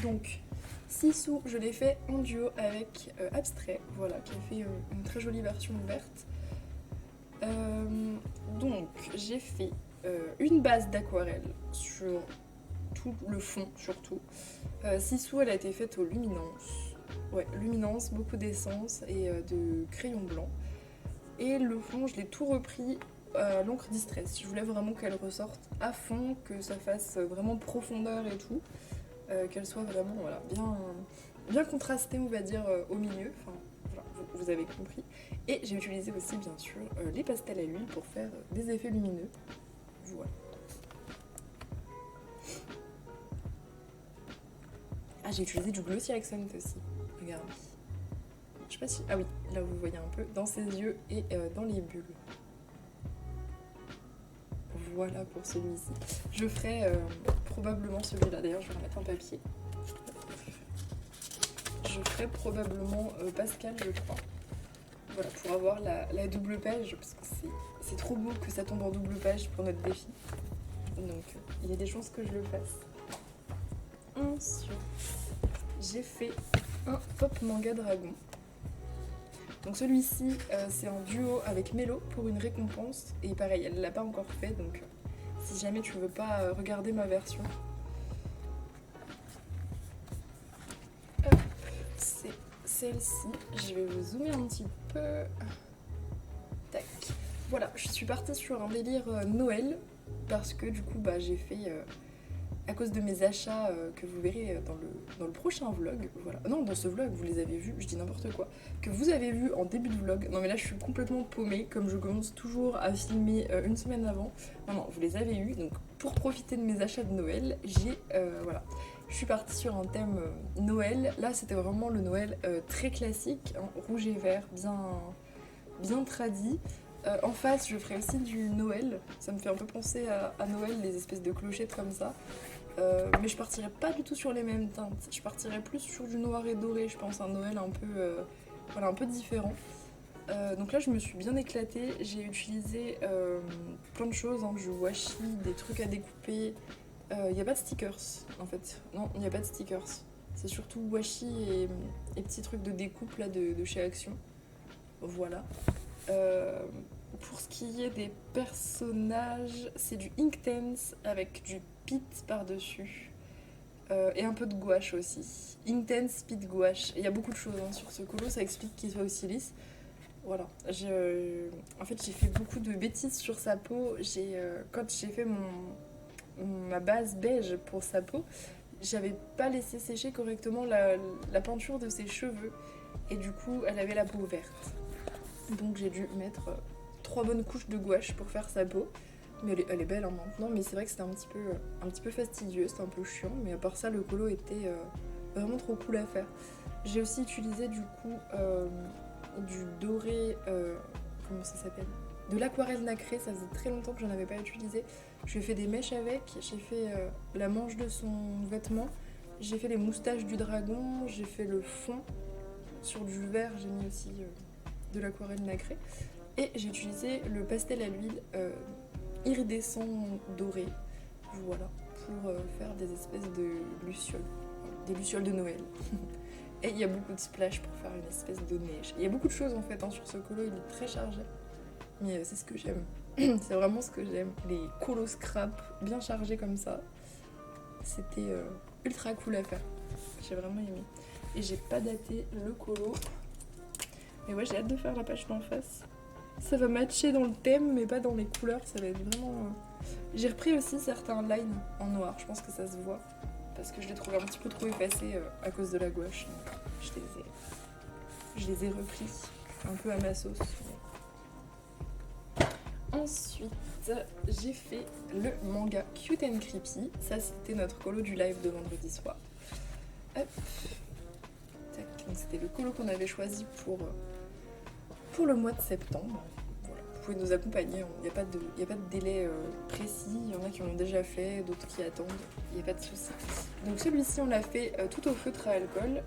Donc, 6 sous, je l'ai fait en duo avec Abstrait. Voilà, qui a fait une très jolie version verte. Donc, j'ai fait une base d'aquarelle sur tout le fond surtout. Sissou elle a été faite au luminance. Ouais, luminance, beaucoup d'essence et de crayon blanc. Et le fond je l'ai tout repris à l'encre Distress. Je voulais vraiment qu'elle ressorte à fond, que ça fasse vraiment profondeur et tout. Qu'elle soit vraiment voilà, bien contrastée on va dire au milieu. Enfin, voilà, vous avez compris. Et j'ai utilisé aussi bien sûr les pastels à l'huile pour faire des effets lumineux. Voilà. Ah, j'ai utilisé du Glossy Accent aussi. Regardez. Je sais pas si... Ah oui, là vous voyez un peu dans ses yeux et dans les bulles. Voilà pour celui-ci. Je ferai probablement celui-là. D'ailleurs, je vais remettre un papier. Je ferai probablement Pascal, je crois. Voilà, pour avoir la double page, parce que c'est trop beau que ça tombe en double page pour notre défi. Donc, il y a des chances que je le fasse. Ensuite, j'ai fait un Pop Manga Dragon. Donc celui-ci, c'est en duo avec Mélo pour une récompense. Et pareil, elle ne l'a pas encore fait, donc si jamais tu veux pas regarder ma version. C'est celle-ci. Je vais vous zoomer un petit peu. Tac. Voilà, je suis partie sur un délire Noël, parce que du coup, j'ai fait... à cause de mes achats que vous verrez dans le prochain vlog, voilà. Non, dans ce vlog, vous les avez vus, je dis n'importe quoi, que vous avez vu en début de vlog. Non mais là je suis complètement paumée, comme je commence toujours à filmer une semaine avant. Non, vous les avez eus, donc pour profiter de mes achats de Noël, voilà. Je suis partie sur un thème Noël. Là c'était vraiment le Noël très classique, hein, rouge et vert, bien tradit. En face, je ferai aussi du Noël. Ça me fait un peu penser à Noël, les espèces de clochettes comme ça. Mais je partirai pas du tout sur les mêmes teintes. Je partirai plus sur du noir et doré, je pense, un Noël un peu voilà, un peu différent. Donc là je me suis bien éclatée, j'ai utilisé plein de choses, hein, du washi, des trucs à découper. Il n'y a pas de stickers en fait, non il n'y a pas de stickers. C'est surtout washi et petits trucs de découpe là de chez Action. Voilà. Euh, pour ce qui est des personnages, c'est du Inktense avec du pit par-dessus. Et un peu de gouache aussi. Intense, pit, gouache. Il y a beaucoup de choses hein, sur ce colo, ça explique qu'il soit aussi lisse. Voilà. En fait, j'ai fait beaucoup de bêtises sur sa peau. Quand j'ai fait ma base beige pour sa peau, j'avais pas laissé sécher correctement la peinture de ses cheveux. Et du coup, elle avait la peau verte. Donc j'ai dû mettre 3 bonnes couches de gouache pour faire sa peau. Mais elle est belle hein, maintenant, mais c'est vrai que c'était un petit peu fastidieux, c'était un peu chiant. Mais à part ça, le colo était vraiment trop cool à faire. J'ai aussi utilisé du coup du doré, comment ça s'appelle, de l'aquarelle nacrée, ça faisait très longtemps que j'en avais pas utilisé. J'ai fait des mèches avec, j'ai fait la manche de son vêtement, j'ai fait les moustaches du dragon, j'ai fait le fond. Sur du vert, j'ai mis aussi de l'aquarelle nacrée. Et j'ai utilisé le pastel à l'huile iridescent doré, voilà, pour faire des espèces de lucioles, des lucioles de Noël. Et il y a beaucoup de splash pour faire une espèce de neige. Il y a beaucoup de choses en fait hein, sur ce colo, il est très chargé. Mais c'est ce que j'aime. C'est vraiment ce que j'aime. Les colos scrap bien chargés comme ça. C'était ultra cool à faire. J'ai vraiment aimé. Et j'ai pas daté le colo. Mais ouais, j'ai hâte de faire la page d'en face. Ça va matcher dans le thème, mais pas dans les couleurs. Ça va être vraiment... J'ai repris aussi certains lines en noir. Je pense que ça se voit. Parce que je les trouvais un petit peu trop effacés à cause de la gouache. Donc je les ai repris un peu à ma sauce. Ensuite, j'ai fait le manga Cute and Creepy. Ça, c'était notre colo du live de vendredi soir. Hop. Tac. Donc, c'était le colo qu'on avait choisi pour le mois de septembre. Voilà. Vous pouvez nous accompagner. Il n'y a pas de délai précis. Il y en a qui l'ont déjà fait, d'autres qui attendent. Il n'y a pas de souci. Donc, celui-ci, on l'a fait tout au feutre à alcool.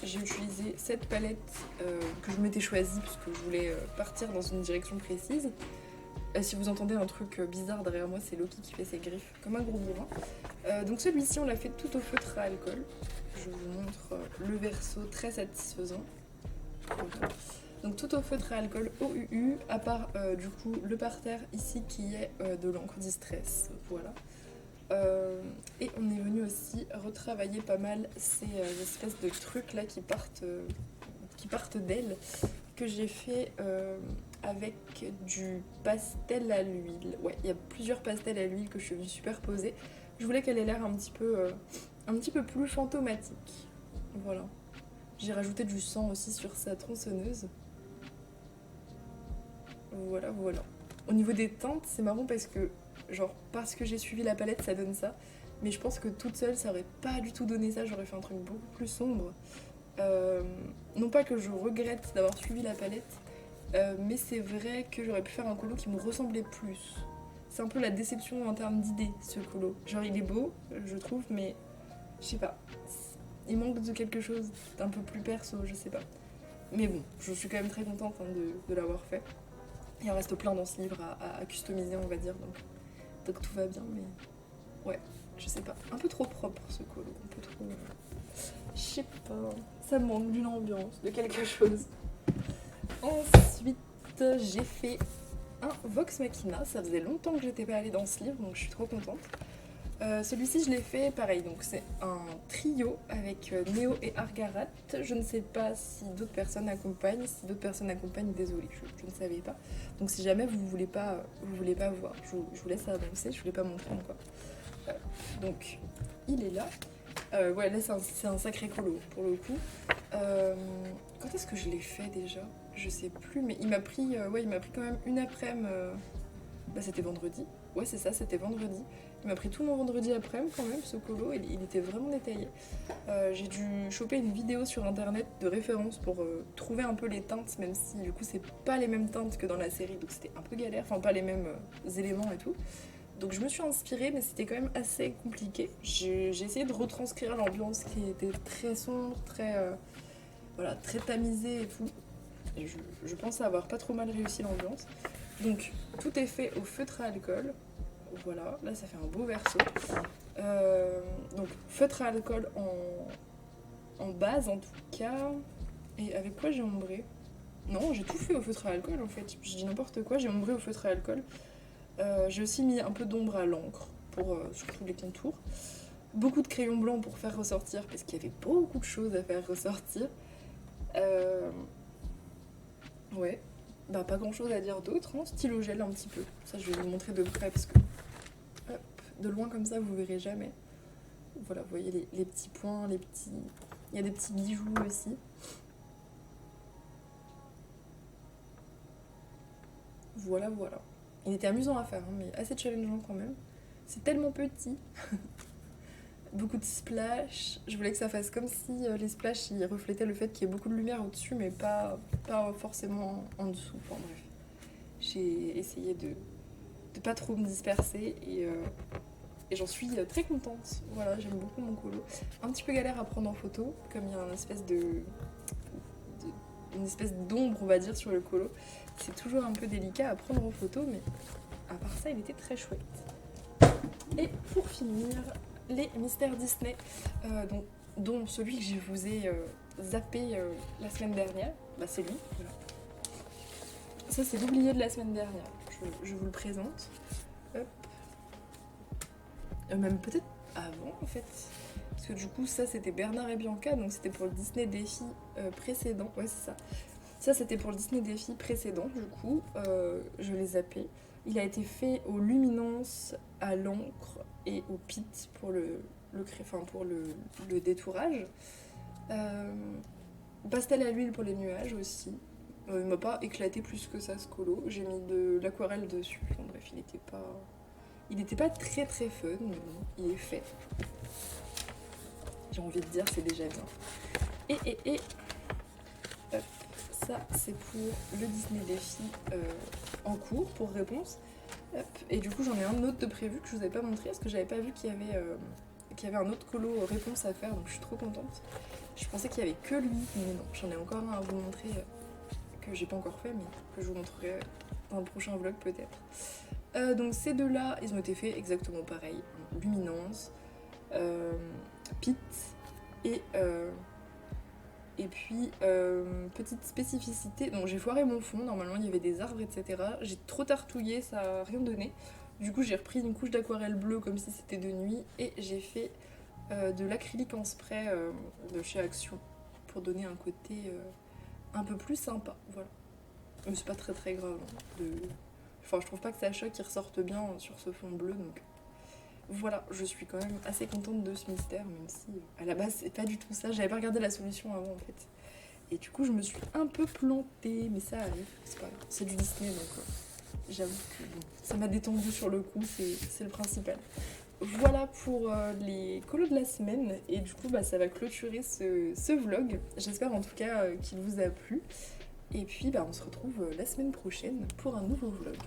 J'ai utilisé cette palette que je m'étais choisie parce que je voulais partir dans une direction précise. Si vous entendez un truc bizarre derrière moi, c'est Loki qui fait ses griffes comme un gros bourrin. Donc celui-ci, on l'a fait tout au feutre à alcool. Je vous montre le verso très satisfaisant. Donc tout au feutre à alcool OUU, à part du coup le parterre ici qui est de l'encre Distress. Voilà. Et on est venu aussi retravailler pas mal ces espèces de trucs là qui partent d'elle, que j'ai fait avec du pastel à l'huile. Ouais, il y a plusieurs pastels à l'huile que je suis venue superposer. Je voulais qu'elle ait l'air un petit peu plus fantomatique. Voilà. J'ai rajouté du sang aussi sur sa tronçonneuse. Voilà, voilà. Au niveau des teintes, c'est marrant parce que j'ai suivi la palette, ça donne ça. Mais je pense que toute seule, ça aurait pas du tout donné ça. J'aurais fait un truc beaucoup plus sombre. Non pas que je regrette d'avoir suivi la palette, mais c'est vrai que j'aurais pu faire un colo qui me ressemblait plus. C'est un peu la déception en termes d'idées, ce colo. Genre il est beau, je trouve, mais je sais pas. Il manque de quelque chose d'un peu plus perso, je sais pas. Mais bon, je suis quand même très contente hein, de l'avoir fait. Il en reste plein dans ce livre à customiser, on va dire, donc tout va bien, mais ouais, je sais pas. Un peu trop propre ce colo, un peu trop... Je sais pas, ça manque d'une ambiance, de quelque chose. Ensuite, j'ai fait un Vox Machina. Ça faisait longtemps que j'étais pas allée dans ce livre, donc je suis trop contente. Celui-ci, je l'ai fait pareil, donc c'est un trio avec Néo et Argarat. Je ne sais pas si d'autres personnes accompagnent. Si d'autres personnes accompagnent, désolée, je ne savais pas. Donc si jamais vous voulez pas voir, je vous laisse avancer, je voulais pas montrer encore. Donc, il est là. Ouais, là c'est un sacré colo pour le coup. Quand est-ce que je l'ai fait déjà? Je sais plus, mais il m'a pris quand même une après-midi. Bah, c'était vendredi. Ouais, c'est ça, c'était vendredi. Il m'a pris tout mon vendredi après-midi quand même, ce colo. Il était vraiment détaillé. J'ai dû choper une vidéo sur internet de référence pour trouver un peu les teintes, même si du coup c'est pas les mêmes teintes que dans la série, donc c'était un peu galère. Enfin, pas les mêmes éléments et tout. Donc je me suis inspirée, mais c'était quand même assez compliqué. J'ai essayé de retranscrire l'ambiance qui était très sombre, très tamisée et tout. Et je pense avoir pas trop mal réussi l'ambiance. Donc tout est fait au feutre à alcool. Voilà, là ça fait un beau verso. Donc feutre à alcool en base en tout cas. Et avec quoi j'ai ombré? Non, j'ai tout fait au feutre à alcool en fait. Je dis n'importe quoi, j'ai ombré au feutre à alcool. J'ai aussi mis un peu d'ombre à l'encre pour surtout les contours. Beaucoup de crayon blanc pour faire ressortir parce qu'il y avait beaucoup de choses à faire ressortir. Euh, Ouais, bah pas grand chose à dire d'autre, hein. Stylo gel un petit peu. Ça je vais vous montrer de près parce que hop, de loin comme ça vous verrez jamais. Voilà, vous voyez les petits points, les petits. Il y a des petits bijoux aussi. Voilà, voilà. Il était amusant à faire, hein, mais assez challengeant quand même. C'est tellement petit. Beaucoup de splash. Je voulais que ça fasse comme si les splash ils reflétaient le fait qu'il y ait beaucoup de lumière au-dessus, mais pas forcément en dessous. Enfin bref. J'ai essayé de pas trop me disperser et j'en suis très contente. Voilà, j'aime beaucoup mon colo. Un petit peu galère à prendre en photo, comme il y a une espèce d'ombre, on va dire, sur le colo. C'est toujours un peu délicat à prendre en photo, mais à part ça, il était très chouette. Et pour finir, les mystères Disney, dont celui que je vous ai zappé la semaine dernière, bah c'est lui. Voilà. Ça, c'est l'oublié de la semaine dernière. Je vous le présente. Hop. Même peut-être avant en fait. Parce que du coup, ça c'était Bernard et Bianca, donc c'était pour le Disney Défi précédent. Ouais, c'est ça. Ça c'était pour le Disney Défi précédent, du coup, je l'ai zappé. Il a été fait aux luminances, à l'encre et au pit pour pour le détourage. Pastel à l'huile pour les nuages aussi. Il m'a pas éclaté plus que ça ce colo. J'ai mis de l'aquarelle dessus. Enfin, bref, il était pas très très fun, mais bon, il est fait. J'ai envie de dire, c'est déjà bien. Et hop, ça c'est pour le Disney Défi en cours pour réponse. Hop, et du coup, j'en ai un autre de prévu que je vous avais pas montré parce que j'avais pas vu qu'il y avait un autre colo réponse à faire, donc je suis trop contente. Je pensais qu'il y avait que lui, mais non, j'en ai encore un à vous montrer que j'ai pas encore fait, mais que je vous montrerai dans le prochain vlog peut-être. Donc ces deux-là, ils ont été faits exactement pareil. Luminance, pit et puis petite spécificité. Donc j'ai foiré mon fond, normalement il y avait des arbres, etc. J'ai trop tartouillé, ça a rien donné. Du coup j'ai repris une couche d'aquarelle bleue comme si c'était de nuit et j'ai fait de l'acrylique en spray de chez Action pour donner un côté un peu plus sympa. Voilà. Mais c'est pas très très grave. Hein, Enfin, je trouve pas que ça choque, qu'il ressorte bien sur ce fond bleu, donc voilà, je suis quand même assez contente de ce mystère, même si à la base c'est pas du tout ça. J'avais pas regardé la solution avant en fait. Et du coup, je me suis un peu plantée, mais ça arrive, c'est pas grave. C'est du Disney, donc j'avoue que bon, ça m'a détendue sur le coup, c'est le principal. Voilà pour les colos de la semaine, et du coup, bah, ça va clôturer ce vlog. J'espère en tout cas qu'il vous a plu. Et puis, bah, on se retrouve la semaine prochaine pour un nouveau vlog.